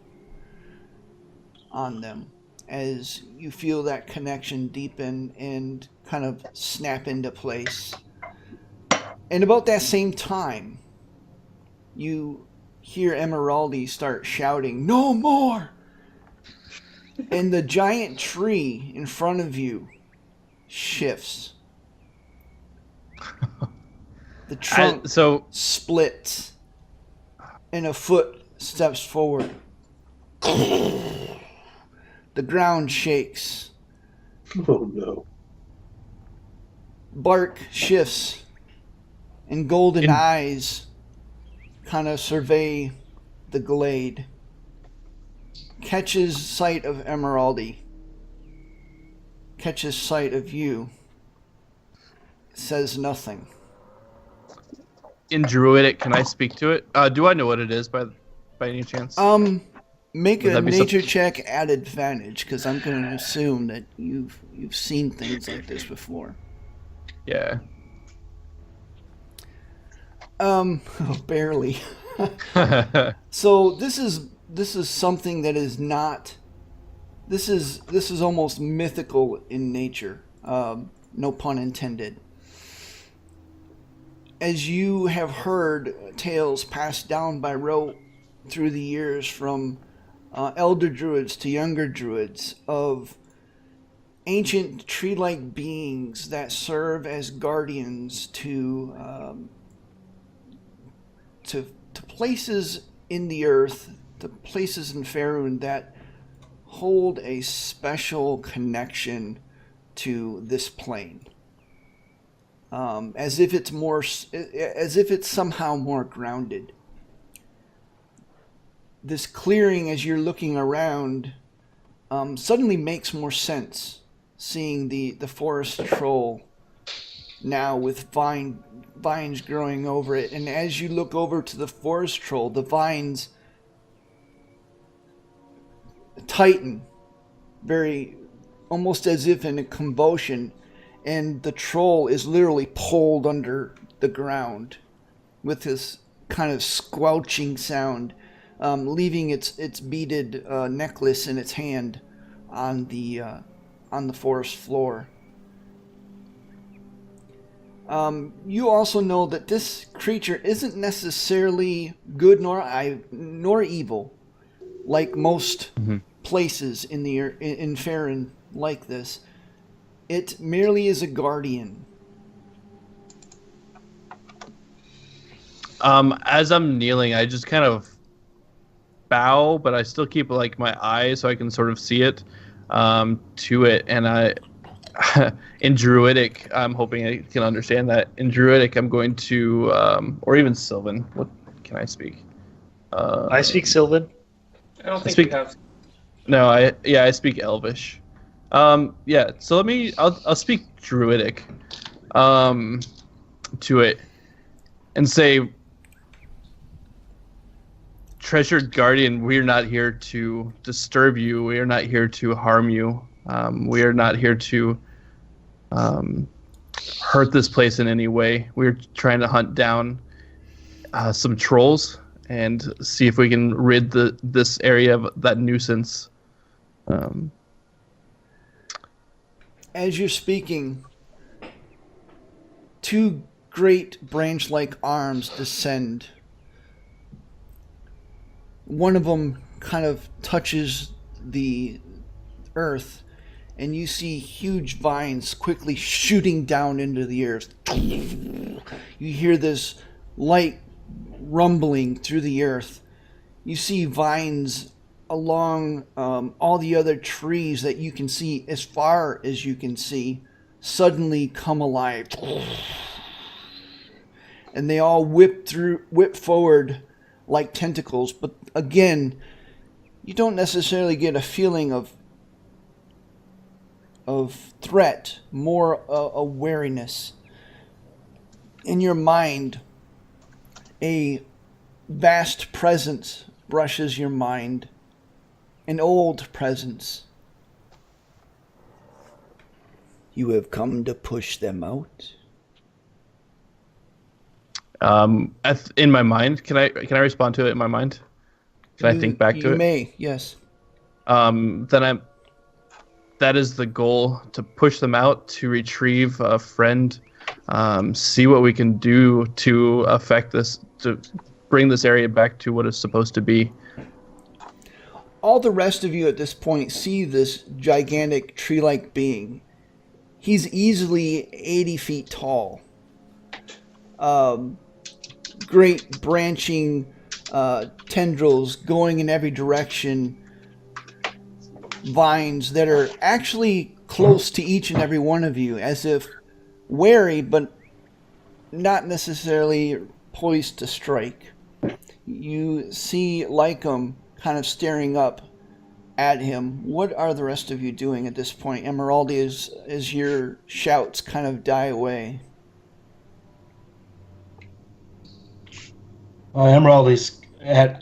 on them as you feel that connection deepen and kind of snap into place. And about that same time, you hear Emeraldi start shouting, "No more!" And the giant tree in front of you shifts. The trunk splits, and a foot steps forward. The ground shakes. Oh no. Bark shifts, and golden eyes kind of survey the glade. Catches sight of Emeraldi. Catches sight of you. Says nothing. In Druidic, can I speak to it? Do I know what it is by any chance? Make a nature check at advantage, because I'm going to assume that you've seen things like this before. Yeah. Barely. So this is something that is not. This is almost mythical in nature. No pun intended. As you have heard tales passed down by rote through the years from elder druids to younger druids of ancient tree-like beings that serve as guardians to places in the earth, to places in Faerun that hold a special connection to this plane. As if it's somehow more grounded. This clearing, as you're looking around, suddenly makes more sense. Seeing the forest troll now with vines growing over it, and as you look over to the forest troll, the vines tighten, very almost as if in a convulsion. And the troll is literally pulled under the ground with this kind of squelching sound, leaving its beaded necklace in its hand on the forest floor. You also know that this creature isn't necessarily good nor evil, like most places in Faerun like this. It merely is a guardian. As I'm kneeling, I just kind of bow, but I still keep like my eyes so I can sort of see it to it. And I, in Druidic, I'm hoping I can understand that. In Druidic, I'm going to, or even Sylvan. What can I speak? I speak Sylvan. I don't think you have. No, I speak Elvish. Yeah, so I'll speak Druidic to it and say, treasured guardian, we are not here to disturb you. We are not here to harm you. We are not here to hurt this place in any way. We're trying to hunt down some trolls and see if we can rid this area of that nuisance. As you're speaking, two great branch-like arms descend. One of them kind of touches the earth, and you see huge vines quickly shooting down into the earth. You hear this light rumbling through the earth. you see vines along all the other trees that you can see as far as you can see suddenly come alive. And they all whip forward like tentacles. But again, you don't necessarily get a feeling of threat, more a wariness. In your mind, a vast presence brushes your mind. An old presence. You have come to push them out? In my mind, can I respond to it in my mind? Can I think back to it? You may, yes. Then that is the goal, to push them out, to retrieve a friend, see what we can do to affect this, to bring this area back to what it's supposed to be. All the rest of you at this point see this gigantic tree-like being. He's easily 80 feet tall. Great branching tendrils going in every direction. Vines that are actually close to each and every one of you, as if wary but not necessarily poised to strike. You see Lycum kind of staring up at him. What are the rest of you doing at this point, Emeraldi, as your shouts kind of die away? Emeraldi's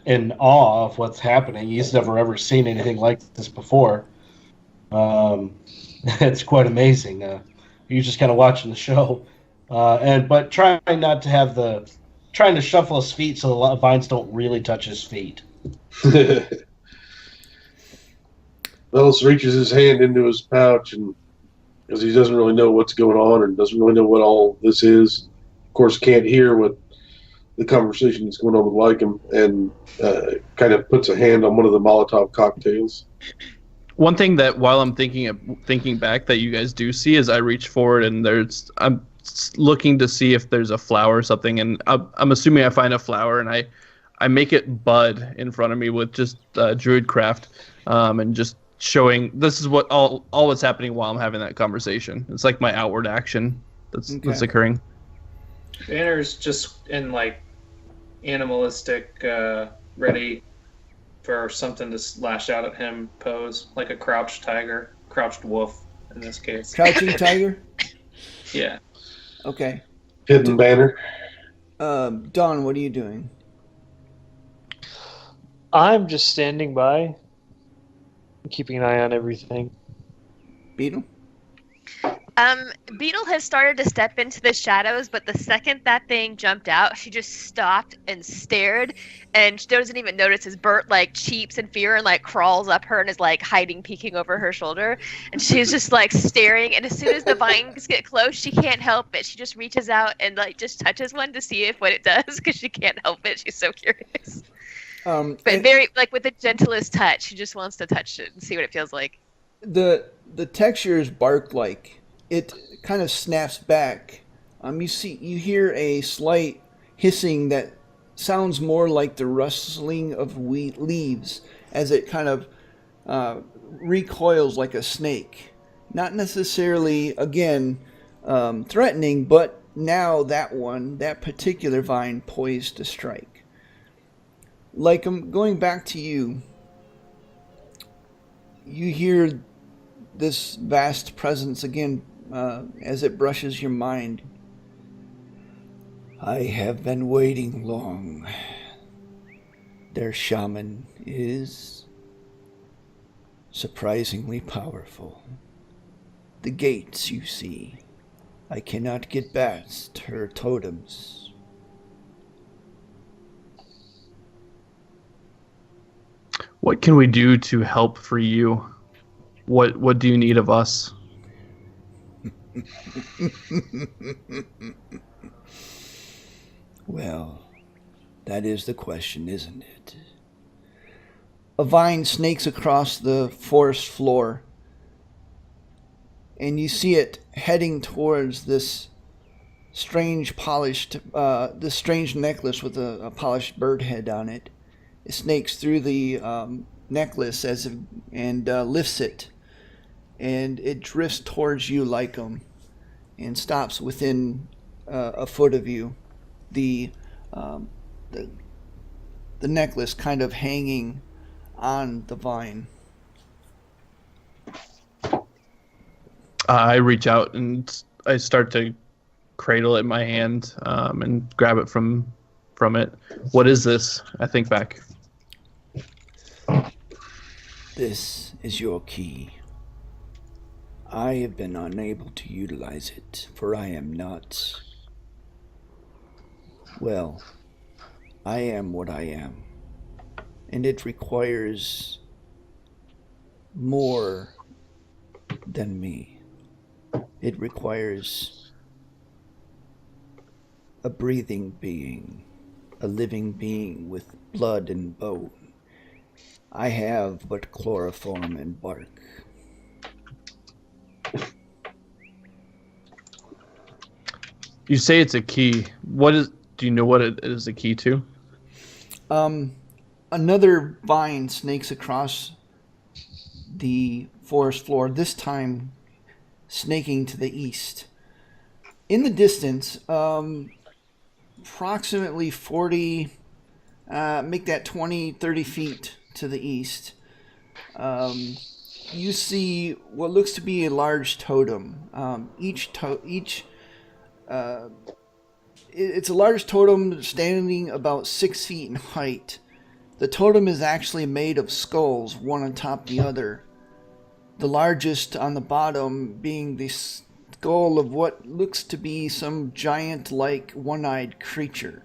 in awe of what's happening. He's never ever seen anything like this before. It's quite amazing. You're just kind of watching the show, but trying to shuffle his feet so the vines don't really touch his feet. Ellis reaches his hand into his pouch, and because he doesn't really know what's going on and doesn't really know what all this is, of course, can't hear what the conversation that's going on with Lycum, and kind of puts a hand on one of the Molotov cocktails. One thing that, while I'm thinking back, that you guys do see is I reach forward and I'm looking to see if there's a flower or something, and I'm assuming I find a flower, and I make it bud in front of me with just druid craft, and just showing this is what all what's happening while I'm having that conversation. It's like my outward action that's occurring. Banner's just in like animalistic, ready for something to lash out at him pose, like a crouched tiger, crouched wolf in this case. Crouching tiger? Yeah. Okay. Hidden banner. Don, what are you doing? I'm just standing by, keeping an eye on everything. Beetle? Beetle has started to step into the shadows, but the second that thing jumped out, she just stopped and stared, and she doesn't even notice as Bert like cheeps in fear and like crawls up her and is like hiding, peeking over her shoulder, and she's just like staring. And as soon as the vines get close, she can't help it. She just reaches out and like just touches one to see what it does, because she can't help it. She's so curious. But very like with the gentlest touch, she just wants to touch it and see what it feels like. The texture is bark-like. It kind of snaps back. You hear a slight hissing that sounds more like the rustling of leaves as it kind of recoils like a snake. Not necessarily, again, threatening, but now that particular vine poised to strike. Like, I'm going back to you. You hear this vast presence again as it brushes your mind. I have been waiting long. Their shaman is surprisingly powerful. The gates, you see. I cannot get past her totems. What can we do to help for you? What do you need of us? Well, that is the question, isn't it? A vine snakes across the forest floor, and you see it heading towards this strange necklace with a polished bird head on it. snakes through the necklace and lifts it, and it drifts towards you, Lycum, and stops within a foot of you. The, um, the the necklace kind of hanging on the vine. I reach out and I start to cradle it in my hand and grab it from it. What is this? I think back. This is your key. I have been unable to utilize it, for I am not. Well, I am what I am. And it requires more than me. It requires a breathing being, a living being with blood and bone. I have but chloroform and bark. You say it's a key. Do you know what it is a key to? Another vine snakes across the forest floor, this time snaking to the east. In the distance, approximately 40, make that 20, 30 feet to the east, you see what looks to be a large totem. It's a large totem standing about 6 feet in height. The totem is actually made of skulls, one on top of the other. The largest on the bottom being the skull of what looks to be some giant-like one-eyed creature.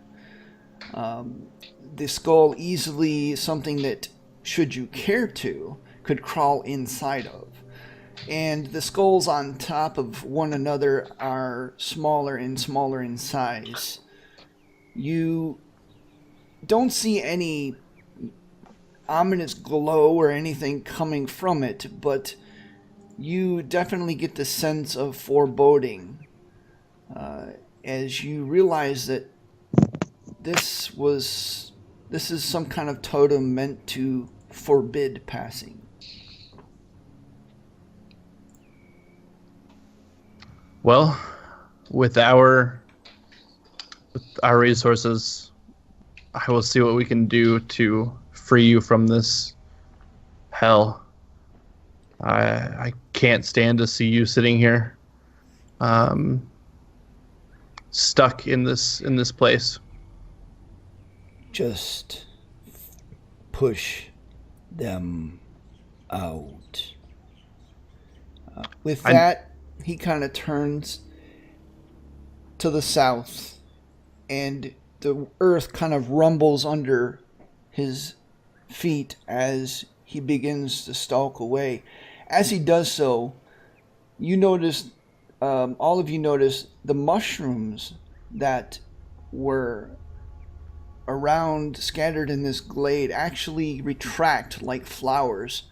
The skull easily something that, should you care to, could crawl inside of. And the skulls on top of one another are smaller and smaller in size. You don't see any ominous glow or anything coming from it, but you definitely get the sense of foreboding as you realize that this is some kind of totem meant to forbid passing. Well, with our resources, I will see what we can do to free you from this hell. I can't stand to see you sitting here, stuck in this place. Just push them out. With that, he kind of turns to the south, and the earth kind of rumbles under his feet as he begins to stalk away. As he does so, you notice, all of you notice, the mushrooms that were around, scattered in this glade, actually retract like flowers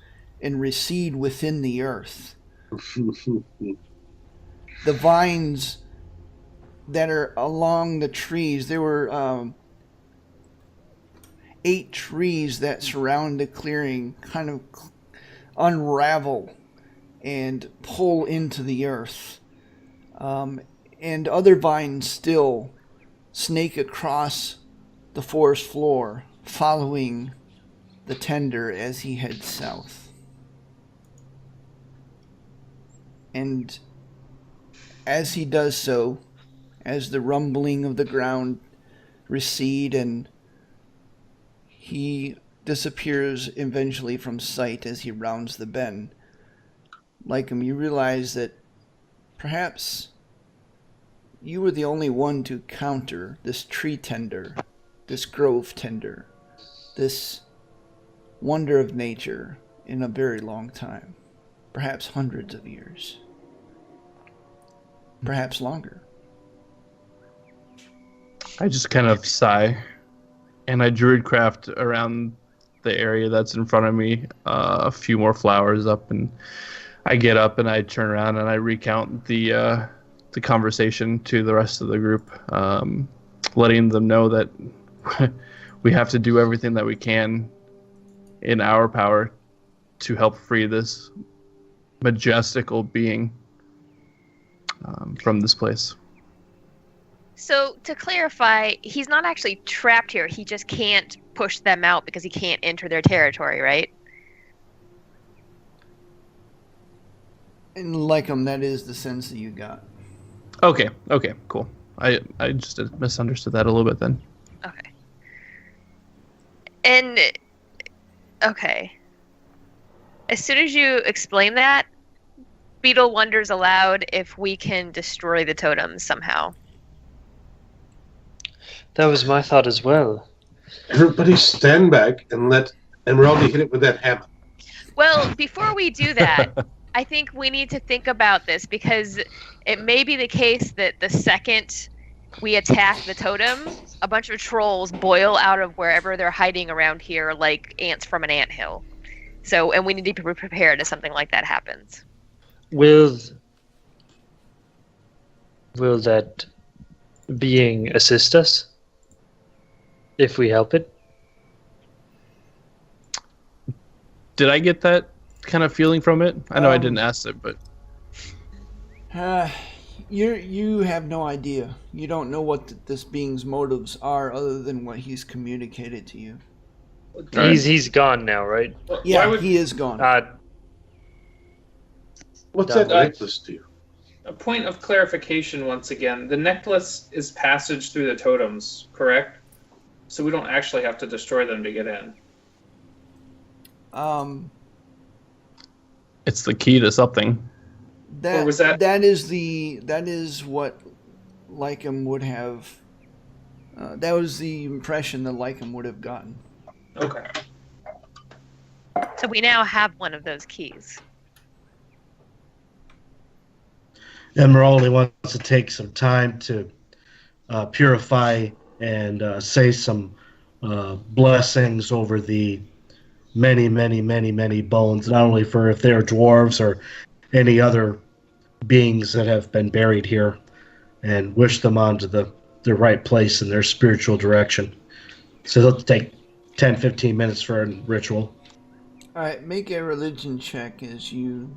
and recede within the earth. The vines that are along the trees, there were 8 trees that surround the clearing, kind of unravel and pull into the earth. And other vines still snake across the forest floor, following the tender as he heads south. And as he does so, as the rumbling of the ground recede and he disappears eventually from sight as he rounds the bend, like him, you realize that perhaps you were the only one to counter this tree tender, this grove tender, this wonder of nature in a very long time. Perhaps hundreds of years. Perhaps longer. I just kind of sigh, and I druidcraft around the area that's in front of me, a few more flowers up, and I get up and I turn around and I recount the conversation to the rest of the group, letting them know that We have to do everything that we can in our power to help free this majestical being from this place. So, to clarify, he's not actually trapped here. He just can't push them out because he can't enter their territory, right? And like him, that is the sense that you got. Okay, cool. I just misunderstood that a little bit then. Okay. And, okay. As soon as you explain that, Beetle wonders aloud if we can destroy the totems somehow. That was my thought as well. Everybody stand back and let Emeraldi hit it with that hammer. Well, before we do that, I think we need to think about this because it may be the case that the second we attack the totem, a bunch of trolls boil out of wherever they're hiding around here like ants from an anthill. So, and we need to be prepared if something like that happens. Will that being assist us if we help it? Did I get that kind of feeling from it? I know I didn't ask it, but You have no idea. You don't know what this being's motives are other than what he's communicated to you. He's gone now, right? Yeah, he is gone. What's that necklace do? A point of clarification once again. The necklace is passage through the totems, correct? So we don't actually have to destroy them to get in. it's the key to something. Or was that- that is what Lycum would have. That was the impression that Lycum would have gotten. Okay. So we now have one of those keys. Emeraldi wants to take some time to purify and say some blessings over the many bones, not only for if they're dwarves or any other beings that have been buried here, and wish them onto the right place in their spiritual direction. So it'll take 10-15 minutes for a ritual. Alright, make a religion check as you...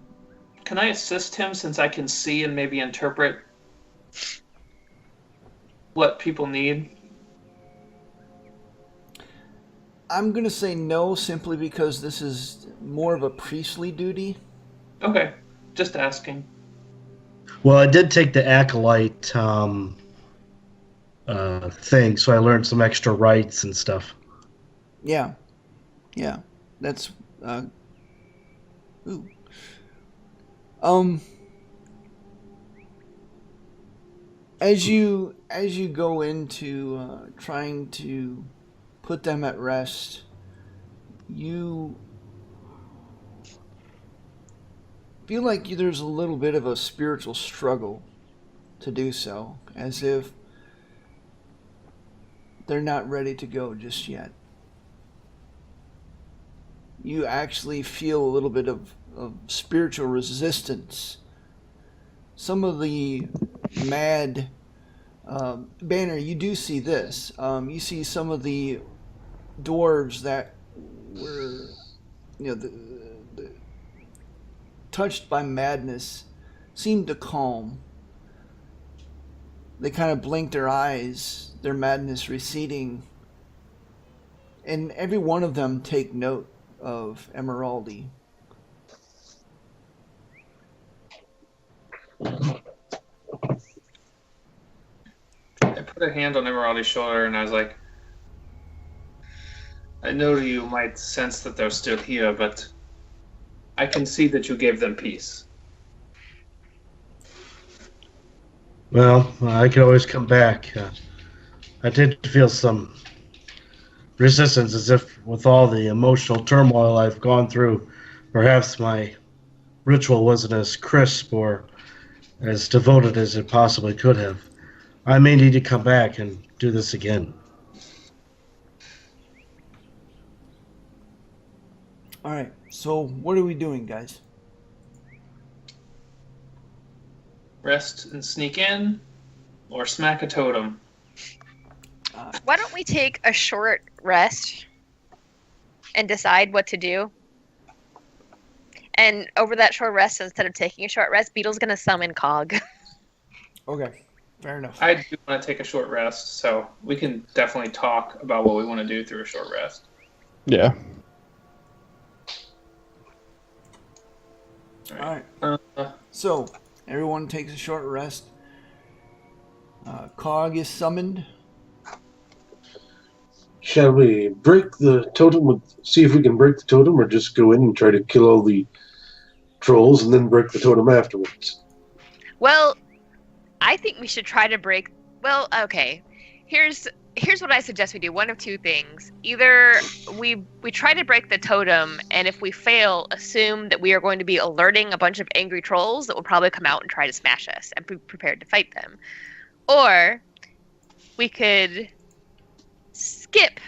Can I assist him since I can see and maybe interpret what people need? I'm going to say no, simply because this is more of a priestly duty. Okay, just asking. Well, I did take the acolyte thing, so I learned some extra rites and stuff. Yeah. That's... Ooh. As you go into trying to put them at rest, you feel like there's a little bit of a spiritual struggle to do so, as if they're not ready to go just yet. You actually feel a little bit of spiritual resistance. Some of the mad... Banner, you do see this. You see some of the dwarves that were, touched by madness seemed to calm. They kind of blinked their eyes, their madness receding. And every one of them take note of Emeraldi. I put a hand on Emeraldi's shoulder and I was like, I know you might sense that they're still here, but I can see that you gave them peace. Well, I could always come back. I did feel some resistance, as if with all the emotional turmoil I've gone through, perhaps my ritual wasn't as crisp or as devoted as it possibly could have. I may need to come back and do this again. Alright, so what are we doing, guys? Rest and sneak in, or smack a totem. Why don't we take a short rest and decide what to do? And over that short rest, instead of taking a short rest, Beetle's gonna summon Cog. Okay, fair enough. I do want to take a short rest, so we can definitely talk about what we want to do through a short rest. Yeah. All right. So everyone takes a short rest. Cog is summoned. Shall we break the totem? See if we can break the totem, or just go in and try to kill all the trolls and then break the totem afterwards? Well, I think we should try to break. Well, okay. Here's what I suggest we do. One of two things. Either we try to break the totem, and if we fail, assume that we are going to be alerting a bunch of angry trolls that will probably come out and try to smash us, and be prepared to fight them. Or we could skip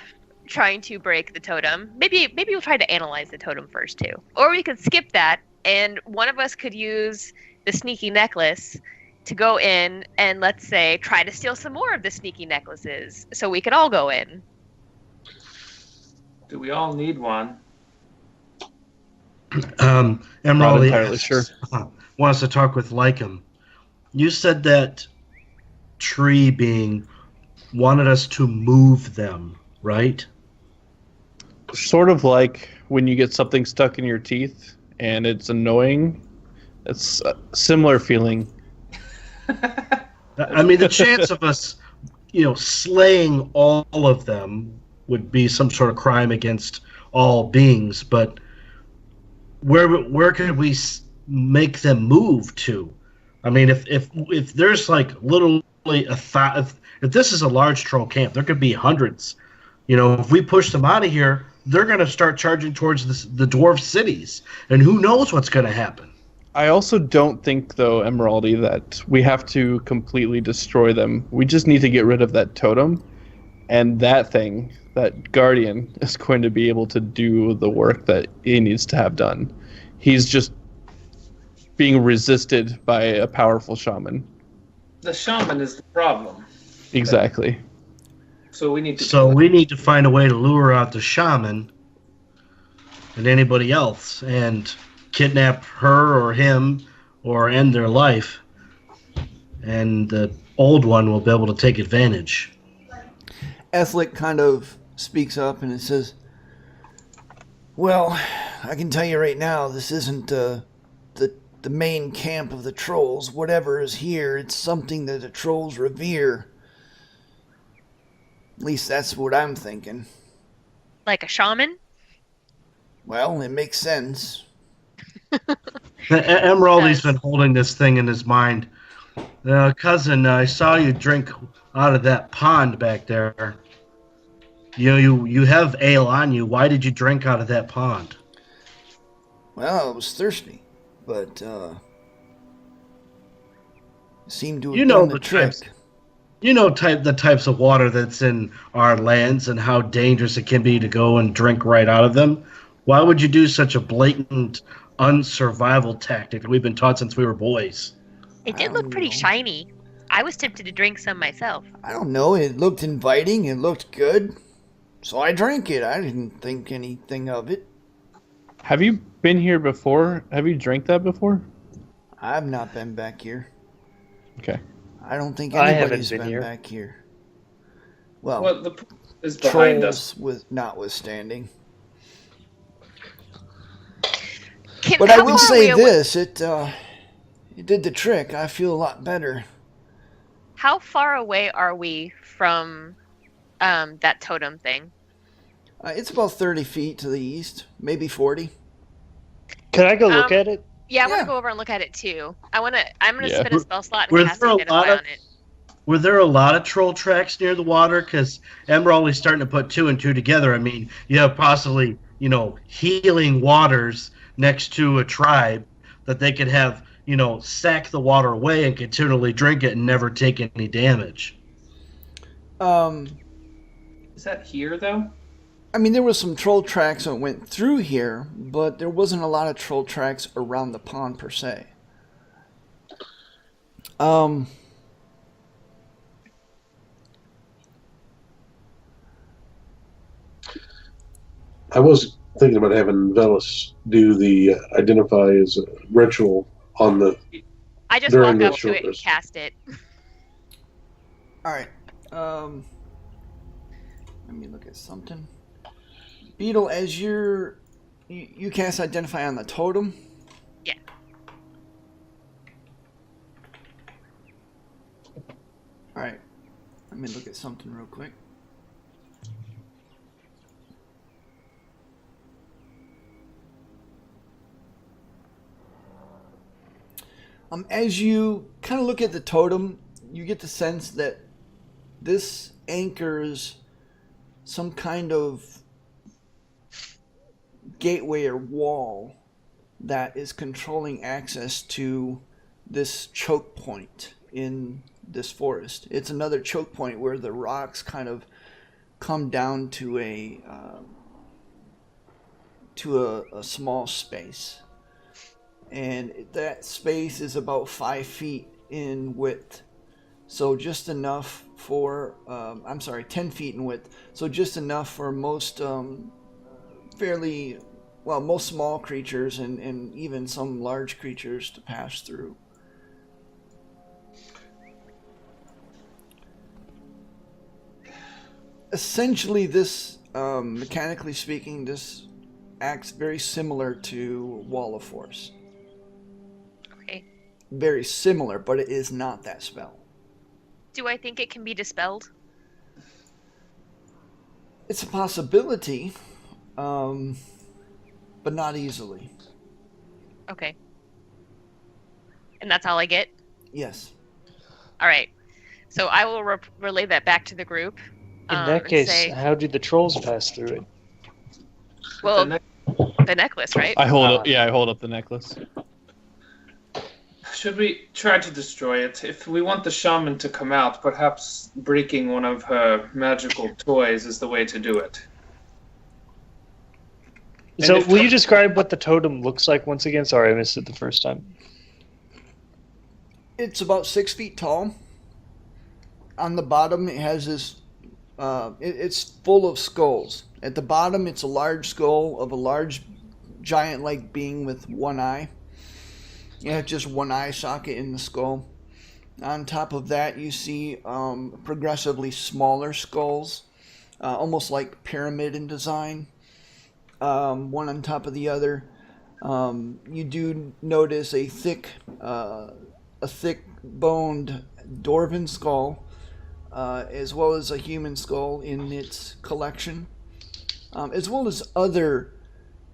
trying to break the totem. Maybe we'll try to analyze the totem first too. Or we could skip that, and one of us could use the sneaky necklace to go in and, let's say, try to steal some more of the sneaky necklaces so we could all go in. Do we all need one? Not Emeraldi entirely sure. wants to talk with Lycum. You said that tree being wanted us to move them, right? Sort of like when you get something stuck in your teeth and it's annoying. It's a similar feeling. I mean, the chance of us, slaying all of them would be some sort of crime against all beings. But where could we make them move to? I mean, if there's like literally if this is a large troll camp, there could be hundreds. If we push them out of here, they're going to start charging towards the dwarf cities, and who knows what's going to happen. I also don't think, though, Emeraldi, that we have to completely destroy them. We just need to get rid of that totem, and that thing, that guardian, is going to be able to do the work that he needs to have done. He's just being resisted by a powerful shaman. The shaman is the problem. Exactly. So we need to. So we need to find a way to lure out the shaman and anybody else, and kidnap her or him, or end their life, and the old one will be able to take advantage. Ethlic kind of speaks up and it says, "Well, I can tell you right now, this isn't the main camp of the trolls. Whatever is here, it's something that the trolls revere. At least that's what I'm thinking. Like a shaman? Well, it makes sense." Emeraldi's been holding this thing in his mind. Cousin, I saw you drink out of that pond back there. You have ale on you. Why did you drink out of that pond? Well, I was thirsty, but seemed to have done the trick. The types of water that's in our lands and how dangerous it can be to go and drink right out of them. Why would you do such a blatant unsurvival tactic that we've been taught since we were boys? It did look pretty shiny. I was tempted to drink some myself. I don't know. It looked inviting. It looked good. So I drank it. I didn't think anything of it. Have you been here before? Have you drank that before? I've not been back here. Okay. I don't think I anybody's haven't been here. back here. Well, Well, the pool is behind us. trolls with notwithstanding. Can, But I how will far say away- this, it did the trick. I feel a lot better. How far away are we from that totem thing? It's about 30 feet to the east, maybe 40. Can I go look at it? Yeah, I want Yeah. to go over and look at it too. I'm gonna Yeah. spin a spell slot Were and cast there a Identify lot of- on it. Were there a lot of troll tracks near the water? Because Emeraldi's starting to put two and two together. I mean, you have possibly, healing waters next to a tribe that they could have, sack the water away and continually drink it and never take any damage. Is that here though? I mean, there was some troll tracks that went through here, but there wasn't a lot of troll tracks around the pond per se. I was thinking about having Velis do the identify as a ritual on the I just during walk the up to it and short rest. cast it. All right. Let me look at something. Beetle, as you cast identify on the totem. Yeah. All right. Let me look at something real quick. As you kind of look at the totem, you get the sense that this anchors some kind of gateway or wall that is controlling access to this choke point in this forest. It's another choke point where the rocks kind of come down to a small space, and that space is about 5 feet in width. So just enough for 10 feet in width. So just enough for most most small creatures and even some large creatures to pass through. Essentially, this, mechanically speaking, this acts very similar to Wall of Force. Okay. Very similar, but it is not that spell. Do I think it can be dispelled? It's a possibility, but not easily. Okay. And that's all I get? Yes. All right. So I will relay that back to the group. In that and case, say, how did the trolls pass through it? well, The the necklace, right? I hold up the necklace. Should we try to destroy it? If we want the shaman to come out, perhaps breaking one of her magical toys is the way to do it. So, if- will you describe what the totem looks like once again? Sorry, I missed it the first time. It's about 6 feet tall. On the bottom, it has this. It's full of skulls. At the bottom, it's a large skull of a large, giant-like being with one eye. You have just one eye socket in the skull. On top of that, you see progressively smaller skulls, almost like pyramid in design, one on top of the other. You do notice a thick-boned dwarven skull, as well as a human skull in its collection, as well as other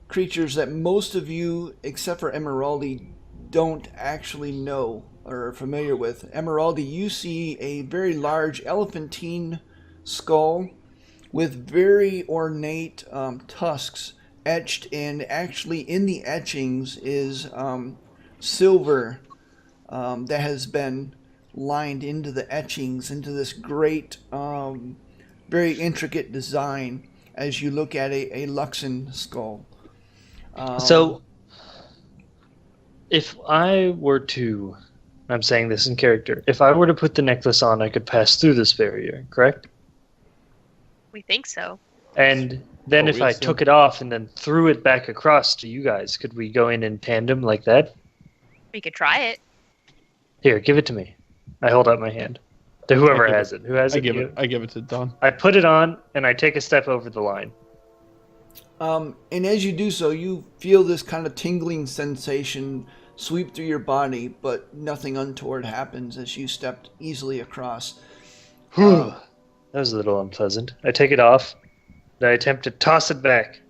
creatures that most of you, except for Emeraldi, don't actually know or are familiar with. Emeraldi, you see a very large elephantine skull with very ornate tusks etched, and actually in the etchings is silver that has been lined into the etchings, into this great, very intricate design as you look at a Luxon skull. So, if I were to, I'm saying this in character, if I were to put the necklace on, I could pass through this barrier, correct? We think so. And then Oh, if I yes, took it off and then threw it back across to you guys, could we go in tandem like that? We could try it. Here, give it to me. I hold out my hand to whoever I give has it. Who has I it? give You? it. I give it to Don. I put it on and I take a step over the line. And as you do so, you feel this kind of tingling sensation sweep through your body, but nothing untoward happens as you stepped easily across. That was a little unpleasant. I take it off, and I attempt to toss it back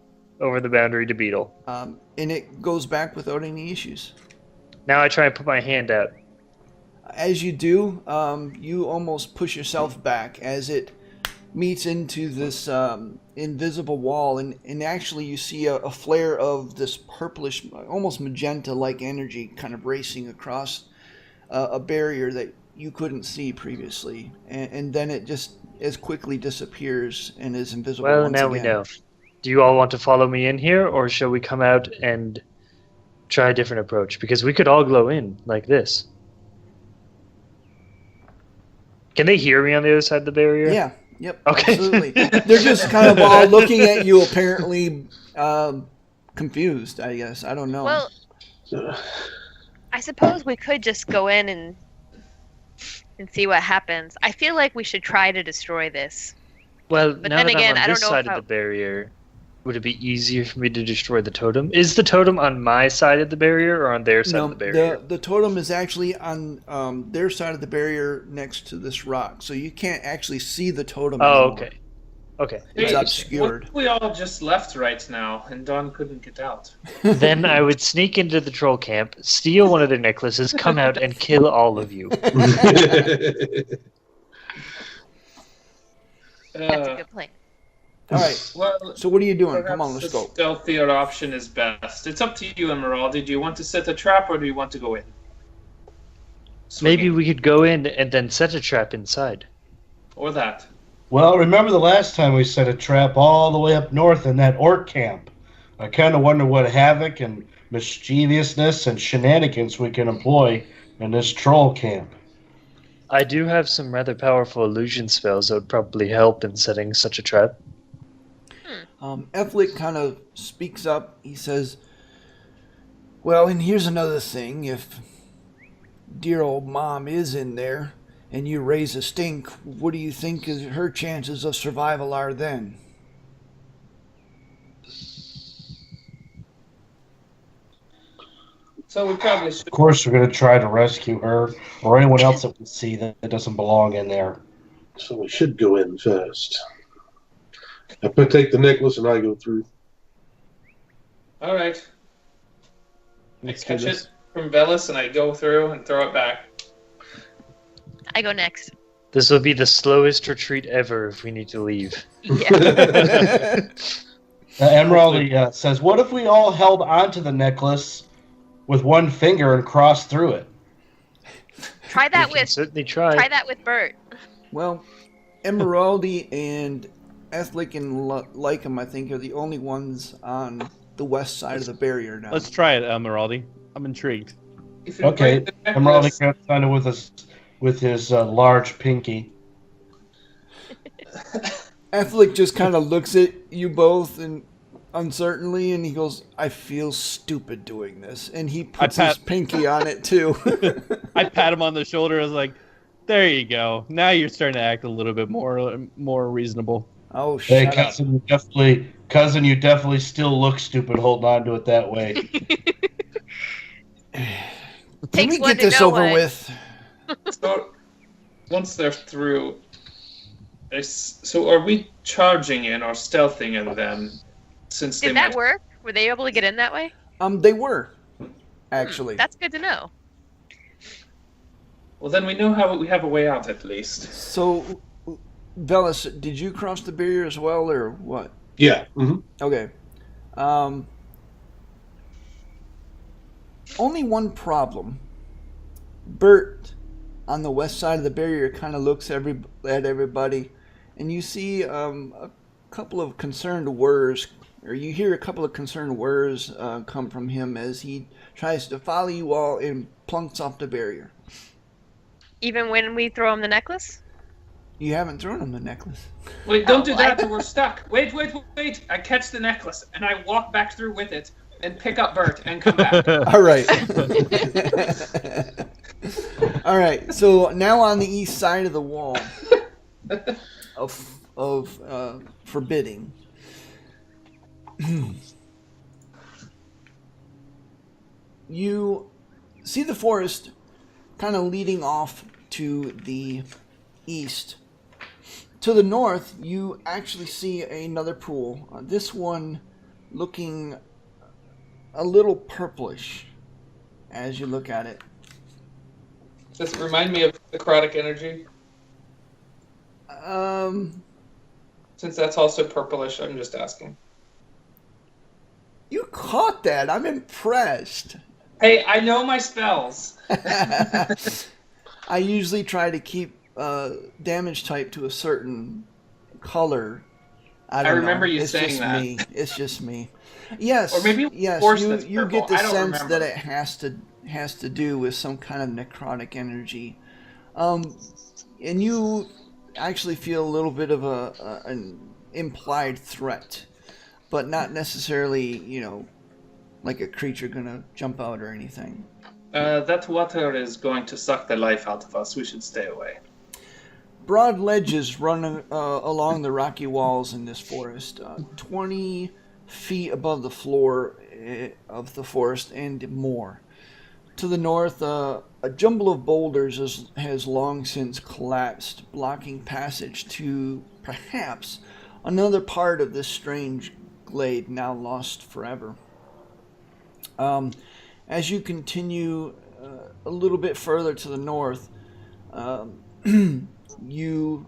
over the boundary to Beetle. And it goes back without any issues. Now I try and put my hand out. As you do, you almost push yourself back as it meets into this invisible wall, and actually you see a flare of this purplish, almost magenta-like energy kind of racing across a barrier that you couldn't see previously, and then it just as quickly disappears and is invisible Well, once now again. we know. Do you all want to follow me in here, or shall we come out and try a different approach? Because we could all glow in like this. Can they hear me on the other side of the barrier? Yeah. Yep. Okay. Absolutely. They're just kind of all looking at you, apparently Confused, I guess. I don't know. Well, I suppose we could just go in and see what happens. I feel like we should try to destroy this. Well, But now then that again, I'm I on don't this know side if of the barrier, would it be easier for me to destroy the totem? Is the totem on my side of the barrier or on their side No, of the barrier? the totem is actually on their side of the barrier next to this rock, so you can't actually see the totem Oh, anymore. okay. Okay. It's Hey, obscured. What if we all just left right now and Dawn couldn't get out? Then I would sneak into the troll camp, steal one of their necklaces, come out, and kill all of you. That's a good plan. All right. Well, So what are you doing? perhaps Come on, let's the go. stealthier option is best. It's up to you, Emeraldi. Do you want to set a trap or do you want to go in? Maybe Swinging. we could go in and then set a trap inside. Or that. Well, remember the last time we set a trap all the way up north in that orc camp? I kind of wonder what havoc and mischievousness and shenanigans we can employ in this troll camp. I do have some rather powerful illusion spells that would probably help in setting such a trap. Ethlic kind of speaks up. He says, well, and here's another thing. If dear old mom is in there and you raise a stink, what do you think is her chances of survival are then? So we probably should. Of course, we're going to try to rescue her or anyone else that we see that doesn't belong in there. So we should go in first. I take the necklace and I go through. All right. I Let's do catch this. it from Velis and I go through and throw it back. I go next. This will be the slowest retreat ever if we need to leave. Yeah. Emeraldi says, what if we all held onto the necklace with one finger and crossed through it? Try that We can with certainly try. Bert. Well, Emeraldi and Ethlic and Lycum, I think, are the only ones on the west side of the barrier now. Let's try it, Emeraldi. I'm intrigued. If you Okay, break the Emeraldi necklace, gets on it with his large pinky. Ethlic just kind of looks at you both and uncertainly, and he goes, I feel stupid doing this. And he puts his pinky on it, too. I pat him on the shoulder. I was like, there you go. Now you're starting to act a little bit more reasonable. Oh, Hey, shut up. cousin, you definitely still look stupid holding on to it that way. Can Takes we one get to this know over one. with? so once they're through, so are we charging in or stealthing in then? Since Did they that might- work? Were they able to get in that way? They were, actually. That's good to know. Well, then we know how we have a way out at least. So, Velis, did you cross the barrier as well, or what? Yeah. Mm-hmm. Okay. Only one problem. Bert, on the west side of the barrier, kind of looks at everybody, and you see a couple of concerned whirs, or you hear a couple of concerned whirs come from him as he tries to follow you all and plunks off the barrier. Even when we throw him the necklace? You haven't thrown him the necklace. Wait, don't do Oh, that, or we're stuck. Wait. I catch the necklace, and I walk back through with it, and pick up Bert, and come back. All right. All right. So now on the east side of the wall of forbidding. You see the forest kind of leading off to the east. To the north, you actually see another pool. This one looking a little purplish as you look at it. Does it remind me of necrotic energy? Since that's also purplish, I'm just asking. You caught that. I'm impressed. Hey, I know my spells. I usually try to keep damage type to a certain color. I don't remember know. you It's saying just that. me. It's just me. Yes. Or maybe yes. force that's You get purple. the I don't sense remember. that it has to do with some kind of necrotic energy, and you actually feel a little bit of an implied threat. but not necessarily, like a creature gonna jump out or anything. That water is going to suck the life out of us. We should stay away. Broad ledges run along the rocky walls in this forest, 20 feet above the floor of the forest and more. To the north, a jumble of boulders has long since collapsed, blocking passage to perhaps another part of this strange glade now lost forever. As you continue a little bit further to the north, you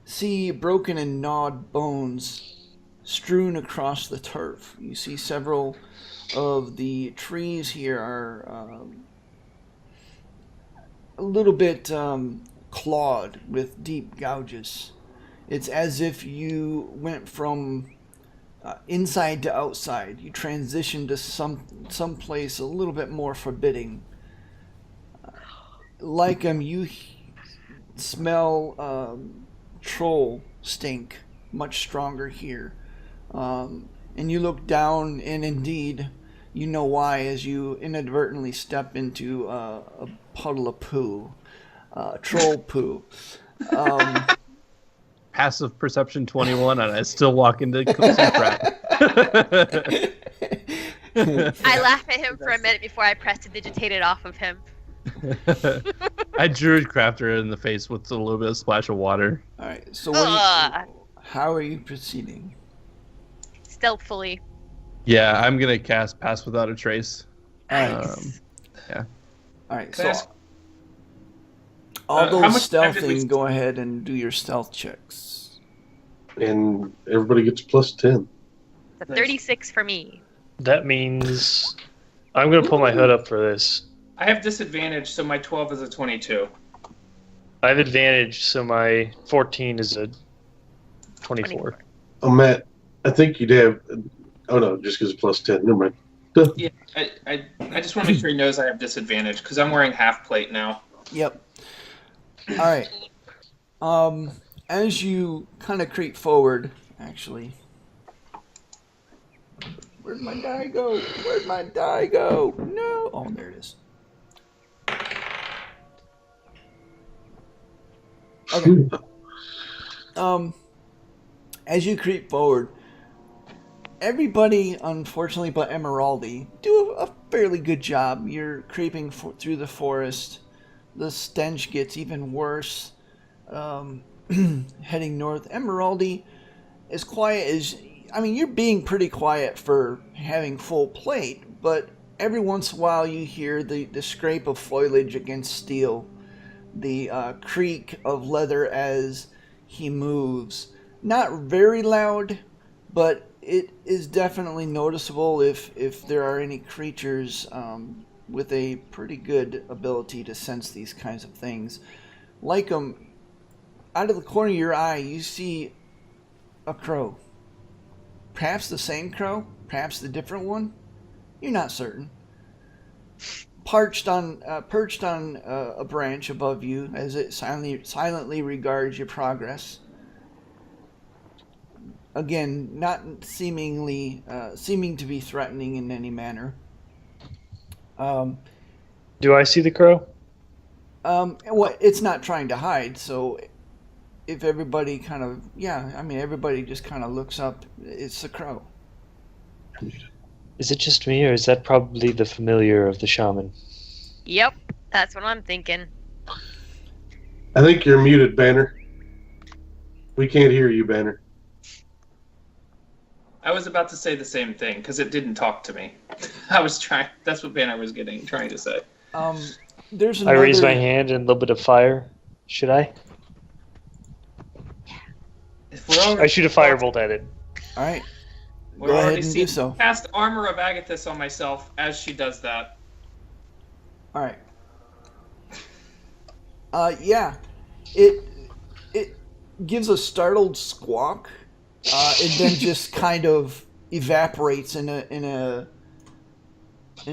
see broken and gnawed bones strewn across the turf. You see several of the trees here are a little bit clawed with deep gouges. It's as if you went from inside to outside. You transitioned to some place a little bit more forbidding. Like you smell troll stink much stronger here. And you look down, and indeed, you know why, as you inadvertently step into a puddle of poo. Troll poo. Passive perception 21, and I still walk into some crap. I laugh at him for a minute before I prestidigitate it off of him. I druidcraft her in the face with a little bit of splash of water. All right. So how are you proceeding? Stealthfully. Yeah, I'm gonna cast Pass Without a Trace. Nice. Yeah. All right. Can I ask- all how those much time did we stealthing, go ahead and do your stealth checks. And everybody gets plus 10. It's a 36 for me. That means I'm going to pull my hood up for this. I have disadvantage, so my 12 is a 22. I have advantage, so my 14 is a 24. Oh, Matt, I think you'd have. Oh, no, just because it's plus 10. Never mind. Yeah, I just want to make sure he knows I have disadvantage because I'm wearing half plate now. Yep. All right. As you kind of creep forward, actually. Where'd my die go? Where'd my die go? No. Oh, there it is. Okay. As you creep forward, everybody, unfortunately, but Emeraldi, do a fairly good job. You're creeping through the forest. The stench gets even worse. Heading north, Emeraldi, as quiet as... I mean, you're being pretty quiet for having full plate, but every once in a while you hear the scrape of foliage against steel, the creak of leather as he moves. Not very loud, but it is definitely noticeable if there are any creatures with a pretty good ability to sense these kinds of things. Like out of the corner of your eye, you see a crow. Perhaps the same crow, perhaps the different one. You're not certain. Perched on a branch above you as it silently regards your progress. Again, not seeming to be threatening in any manner. Do I see the crow? Well, it's not trying to hide, so if everybody everybody just kind of looks up, it's the crow. Is it just me, or is that probably the familiar of the shaman? Yep, that's what I'm thinking. I think you're muted, Banner. We can't hear you, Banner. I was about to say the same thing because it didn't talk to me. I was trying. That's what Banner was trying to say. There's I raise my hand and a little bit of fire. Should I? If we're I shoot a firebolt at it. All right. We're Go ahead already and seeing do so. cast Armor of Agathis on myself as she does that. All right. Yeah. It gives a startled squawk. It then just kind of evaporates in a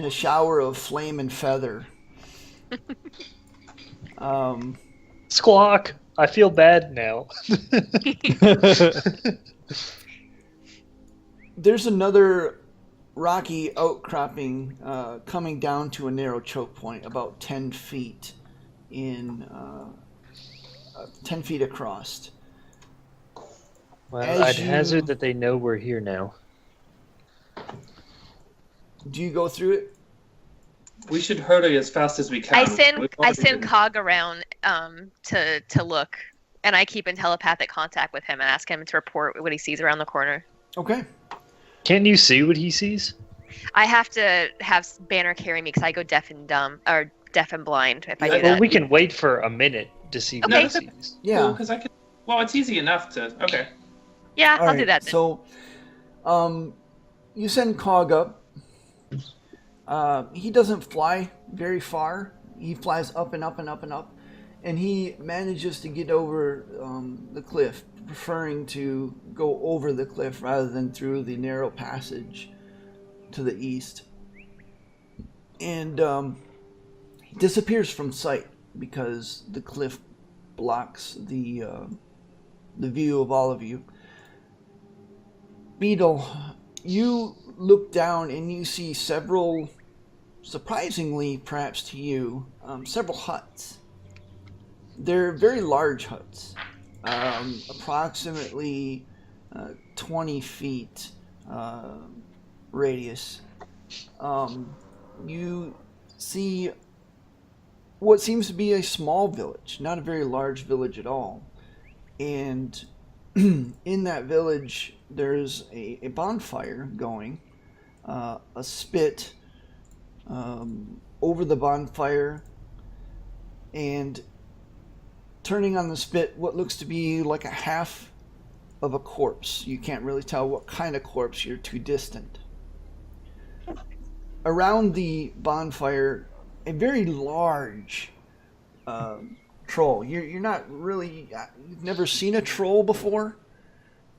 shower of flame and feather. Squawk! I feel bad now. there's another rocky outcropping coming down to a narrow choke point about 10 feet 10 feet across. Well, As I'd you- hazard that they know we're here now. Do you go through it? We should hurry as fast as we can. I send We've I already send been- Cog around to look, and I keep in telepathic contact with him and ask him to report what he sees around the corner. Okay. Can't you see what he sees? I have to have Banner carry me because I go deaf and dumb or deaf and blind if I do Well, that. Well, we can wait for a minute to see what Okay. he sees. Yeah. because I could. Well, it's easy enough to. Okay. Yeah, All I'll do right, that then. So, you send Cog up. He doesn't fly very far. He flies up and up and up and up, and he manages to get over the cliff, preferring to go over the cliff rather than through the narrow passage to the east. And he disappears from sight because the cliff blocks the view of all of you. Beetle, you look down and you see several, surprisingly perhaps to you, several huts. They're very large huts, approximately 20 feet radius. You see what seems to be a small village, not a very large village at all. And in that village, there's a bonfire going, a spit over the bonfire, and turning on the spit what looks to be like a half of a corpse. You can't really tell what kind of corpse, you're too distant. Around the bonfire, a very large troll. You're not really, you've never seen a troll before.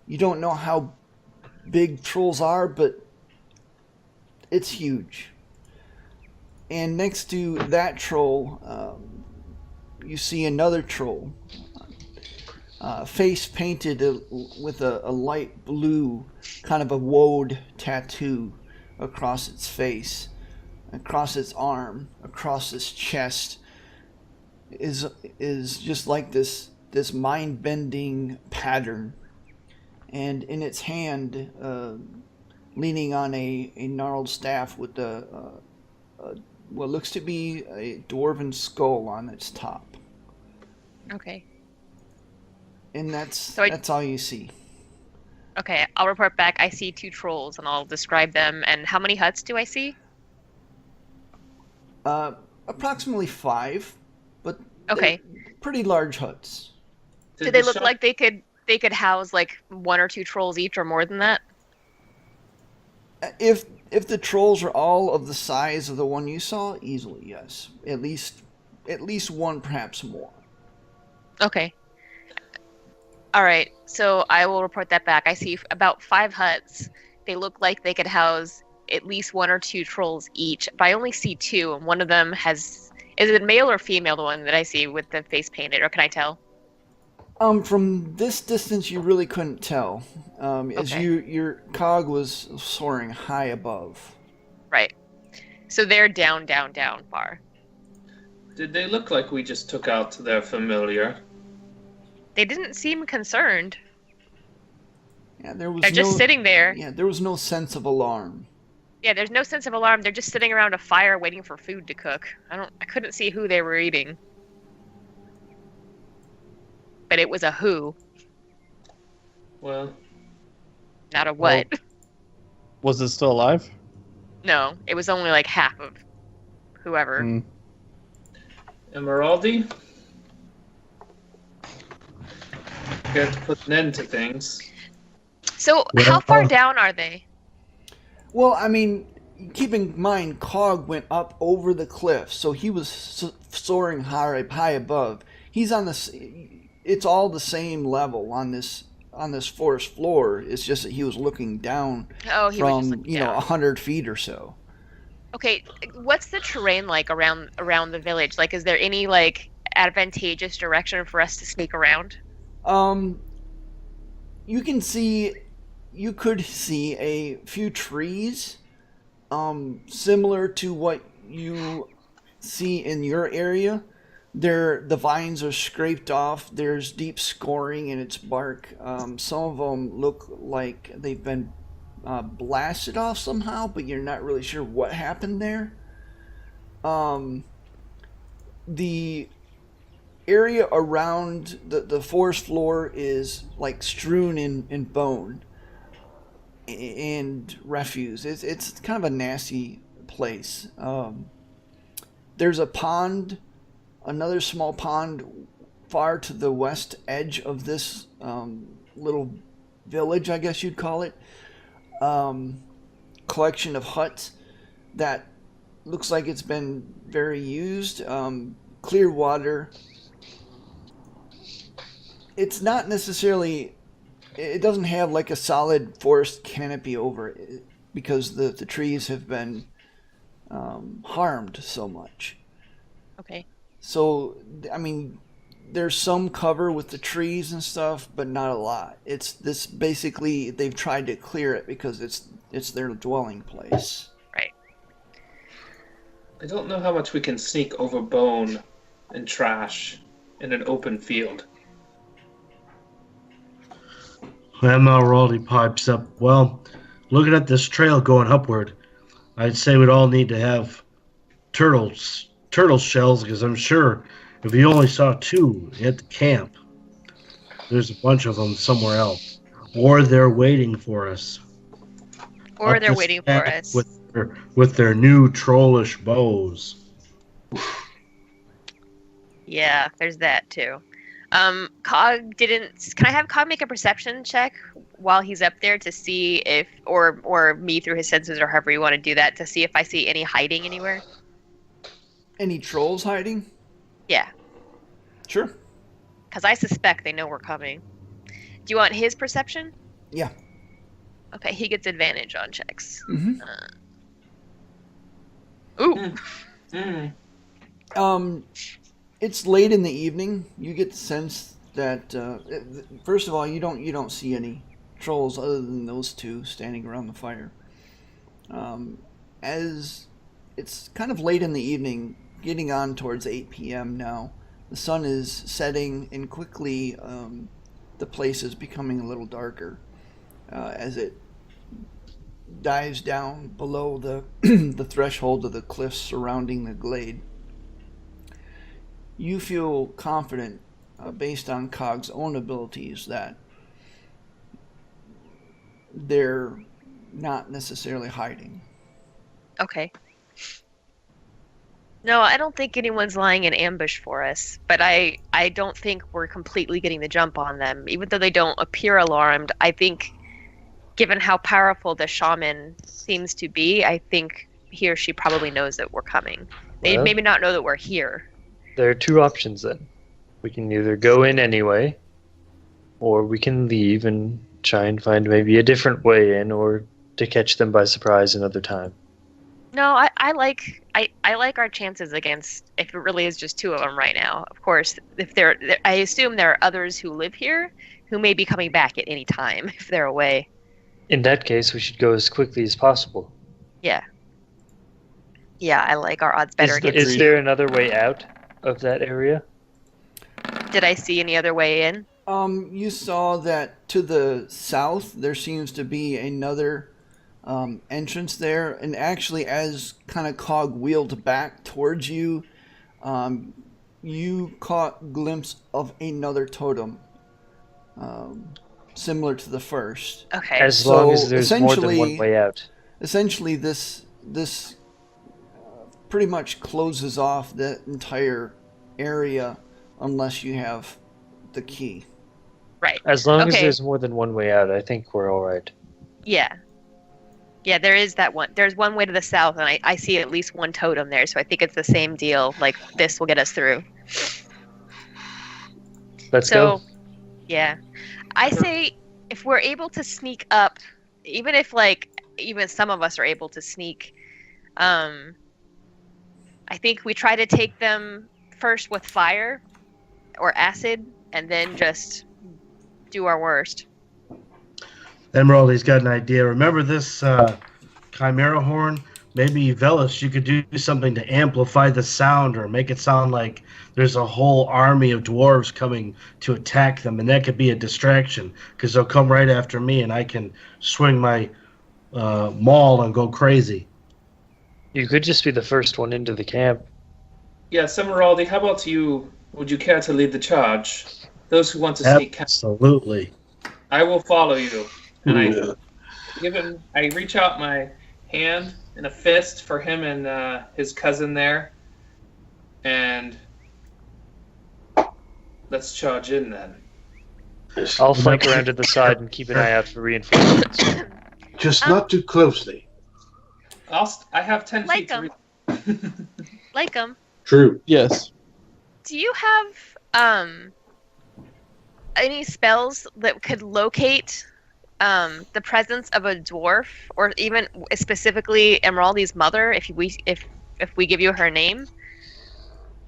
You don't know how big trolls are, but it's huge. And next to that troll, you see another troll, face painted with a light blue, kind of a woad tattoo across its face, across its arm, across its chest, is just like this mind-bending pattern. And in its hand, leaning on a gnarled staff with what looks to be a dwarven skull on its top. Okay. And that's So that's all you see. Okay, I'll report back. I see 2 trolls, and I'll describe them. And how many huts do I see? Approximately 5, but Okay. they're pretty large huts. Do they the look shop- like they could house like 1 or 2 trolls each, or more than that? If the trolls are all of the size of the one you saw, easily yes. At least one, perhaps more. Okay. All right. So I will report that back. I see about 5 huts. They look like they could house at least 1 or 2 trolls each, but I only see 2, and one of them has. Is it male or female? The one that I see with the face painted, or can I tell? From this distance, you really couldn't tell, as Okay. your cog was soaring high above. Right. So they're down far. Did they look like we just took out their familiar? They didn't seem concerned. Yeah, there was They're just sitting there. Yeah, there was no sense of alarm. Yeah, there's no sense of alarm. They're just sitting around a fire waiting for food to cook. I couldn't see who they were eating. But it was a who, Well, not a what. Was it still alive? No, it was only like half of whoever. Mm. Emeraldi? We have to put an end to things. So how far down are they? Well, I mean, keep in mind, Cog went up over the cliff, so he was soaring high above. He's on this. It's all the same level on this forest floor. It's just that he was looking down Oh, he was just from looking 100 feet or so. Okay, what's the terrain like around the village? Like, is there any like advantageous direction for us to sneak around? You can see you could see a few trees, similar to what you see in your area. The vines are scraped off. There's deep scoring in its bark. Some of them look like they've been blasted off somehow, but you're not really sure what happened there. The area around the forest floor is like strewn in bone and refuse. It's kind of a nasty place. There's a pond, another small pond far to the west edge of this little village, I guess you'd call it. Collection of huts that looks like it's been very used. Clear water. It's not necessarily, it doesn't have like a solid forest canopy over it because the trees have been harmed so much. Okay. So, I mean, there's some cover with the trees and stuff, but not a lot. It's this basically, they've tried to clear it because it's their dwelling place. Right. I don't know how much we can sneak over bone and trash in an open field. Emeraldi pipes up. Well, looking at this trail going upward, I'd say we'd all need to have turtle shells, because I'm sure if we only saw 2 at the camp, there's a bunch of them somewhere else, or they're waiting for us. Or Up they're the waiting stack for us. with their new trollish bows. Yeah, there's that too. Cog didn't. Can I have Cog make a perception check while he's up there to see if, or me through his senses, or however you want to do that, to see if I see any hiding anywhere? Any trolls hiding? Yeah, Sure. because I suspect they know we're coming. Do you want his perception? Yeah. Okay, he gets advantage on checks. Mm-hmm. Ooh. It's late in the evening. You get the sense that first of all, you don't see any trolls other than those 2 standing around the fire. As it's kind of late in the evening, getting on towards 8 p.m. now, the sun is setting, and quickly the place is becoming a little darker as it dives down below the the threshold of the cliffs surrounding the glade. You feel confident, based on Cog's own abilities, that they're not necessarily hiding. Okay. No, I don't think anyone's lying in ambush for us, but I don't think we're completely getting the jump on them. Even though they don't appear alarmed, I think, given how powerful the shaman seems to be, I think he or she probably knows that we're coming. They Well, maybe not know that we're here. there are 2 options then. We can either go in anyway, or we can leave and try and find maybe a different way in, or to catch them by surprise another time. No, I like our chances against, if it really is just 2 of them right now. Of course, if I assume there are others who live here who may be coming back at any time if they're away. In that case, we should go as quickly as possible. Yeah. Yeah, I like our odds better against. Is there another way out of that area? Did I see any other way in? You saw that to the south there seems to be another entrance there, and actually, as kind of Cog wheeled back towards you, you caught a glimpse of another totem, similar to the first. Okay. As So, long as there's more than one essentially- way out. Essentially, this pretty much closes off the entire area unless you have the key. Right. As long as Okay. there's more than one way out, I think we're all right. Yeah. Yeah, there is that one. There's one way to the south, and I see at least one totem there, so I think it's the same deal. Like, this will get us through. Let's So, go. yeah. I say if we're able to sneak up, even if, like, even some of us are able to sneak, I think we try to take them first with fire or acid, and then just do our worst. Emeraldi's got an idea. Remember this chimera horn? Maybe Velis, you could do something to amplify the sound or make it sound like there's a whole army of dwarves coming to attack them, and that could be a distraction because they'll come right after me, and I can swing my maul and go crazy. You could just be the first one into the camp. Yes, Emeraldi, how about you? Would you care to lead the charge? Those who want to sneak camp. Absolutely. I will follow you. And Yeah. I reach out my hand in a fist for him and his cousin there. And let's charge in then. I'll flank around to the side and keep an eye out for reinforcements. Just not too closely. I have 10 Like feet to 'em. Like them. True. Yes. Do you have any spells that could locate the presence of a dwarf, or even specifically Emeraldi's mother, if we give you her name,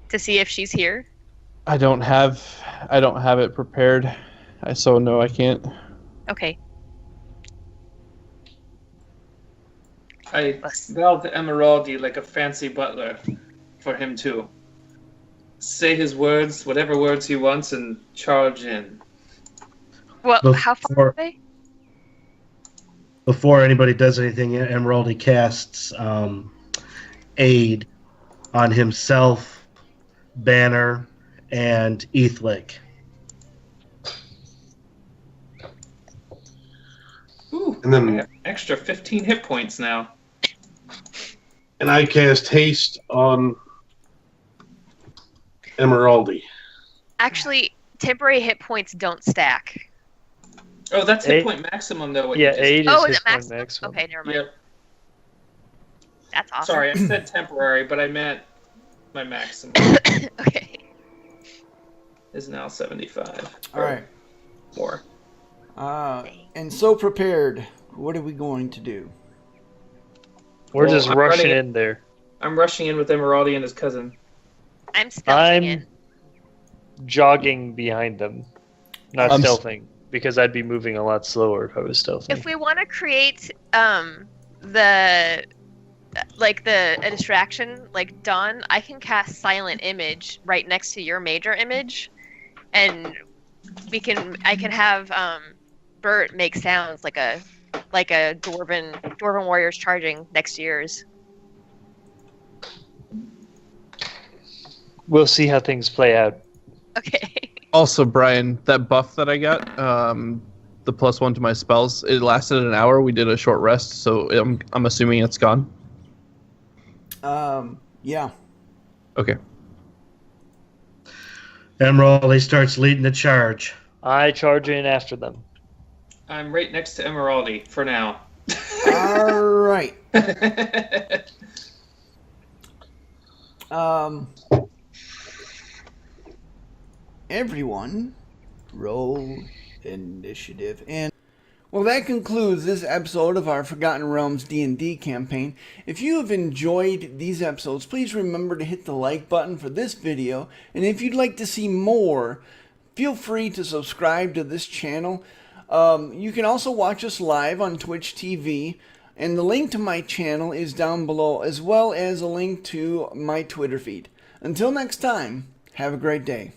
to see if she's here? I don't have it prepared. No, I can't. Okay. I vow to Emeraldi like a fancy butler for him too. Say his words, whatever words he wants, and charge in. Well, how far are they? Before anybody does anything, Emeraldi casts aid on himself, Banner, and Ethlick. Ooh, And then- I have an extra 15 hit points now. And I cast haste on Emeraldi. Actually, temporary hit points don't stack. Oh, that's hit Eight. point maximum though. What Yeah, you just- 8 Oh, is is his it point maximum? maximum. Okay, never mind. Yep. That's awesome. Sorry, I said temporary, but I meant my maximum Okay. is now 75. All right. More. And so prepared. What are we going to do? We're Well, just I'm rushing running- in there. I'm rushing in with Emeraldi and his cousin. I'm stealthing I'm in. jogging behind them. Not I'm stealthing, because I'd be moving a lot slower if I was stealthing. If we want to create a distraction like Dawn, I can cast Silent Image right next to your major image, and I can have Bert make sounds like a dwarven warriors charging next to yours. We'll see how things play out. Okay. Also, Brian, that buff that I got, the +1 to my spells, it lasted an hour. We did a short rest, so I'm assuming it's gone. Yeah. Okay. Emeraldi starts leading the charge. I charge in after them. I'm right next to Emeraldi for now. All right. Everyone, roll initiative. And well, that concludes this episode of our Forgotten Realms D&D campaign. If you have enjoyed these episodes, please remember to hit the like button for this video. And if you'd like to see more, feel free to subscribe to this channel. You can also watch us live on Twitch TV. And the link to my channel is down below, as well as a link to my Twitter feed. Until next time, have a great day.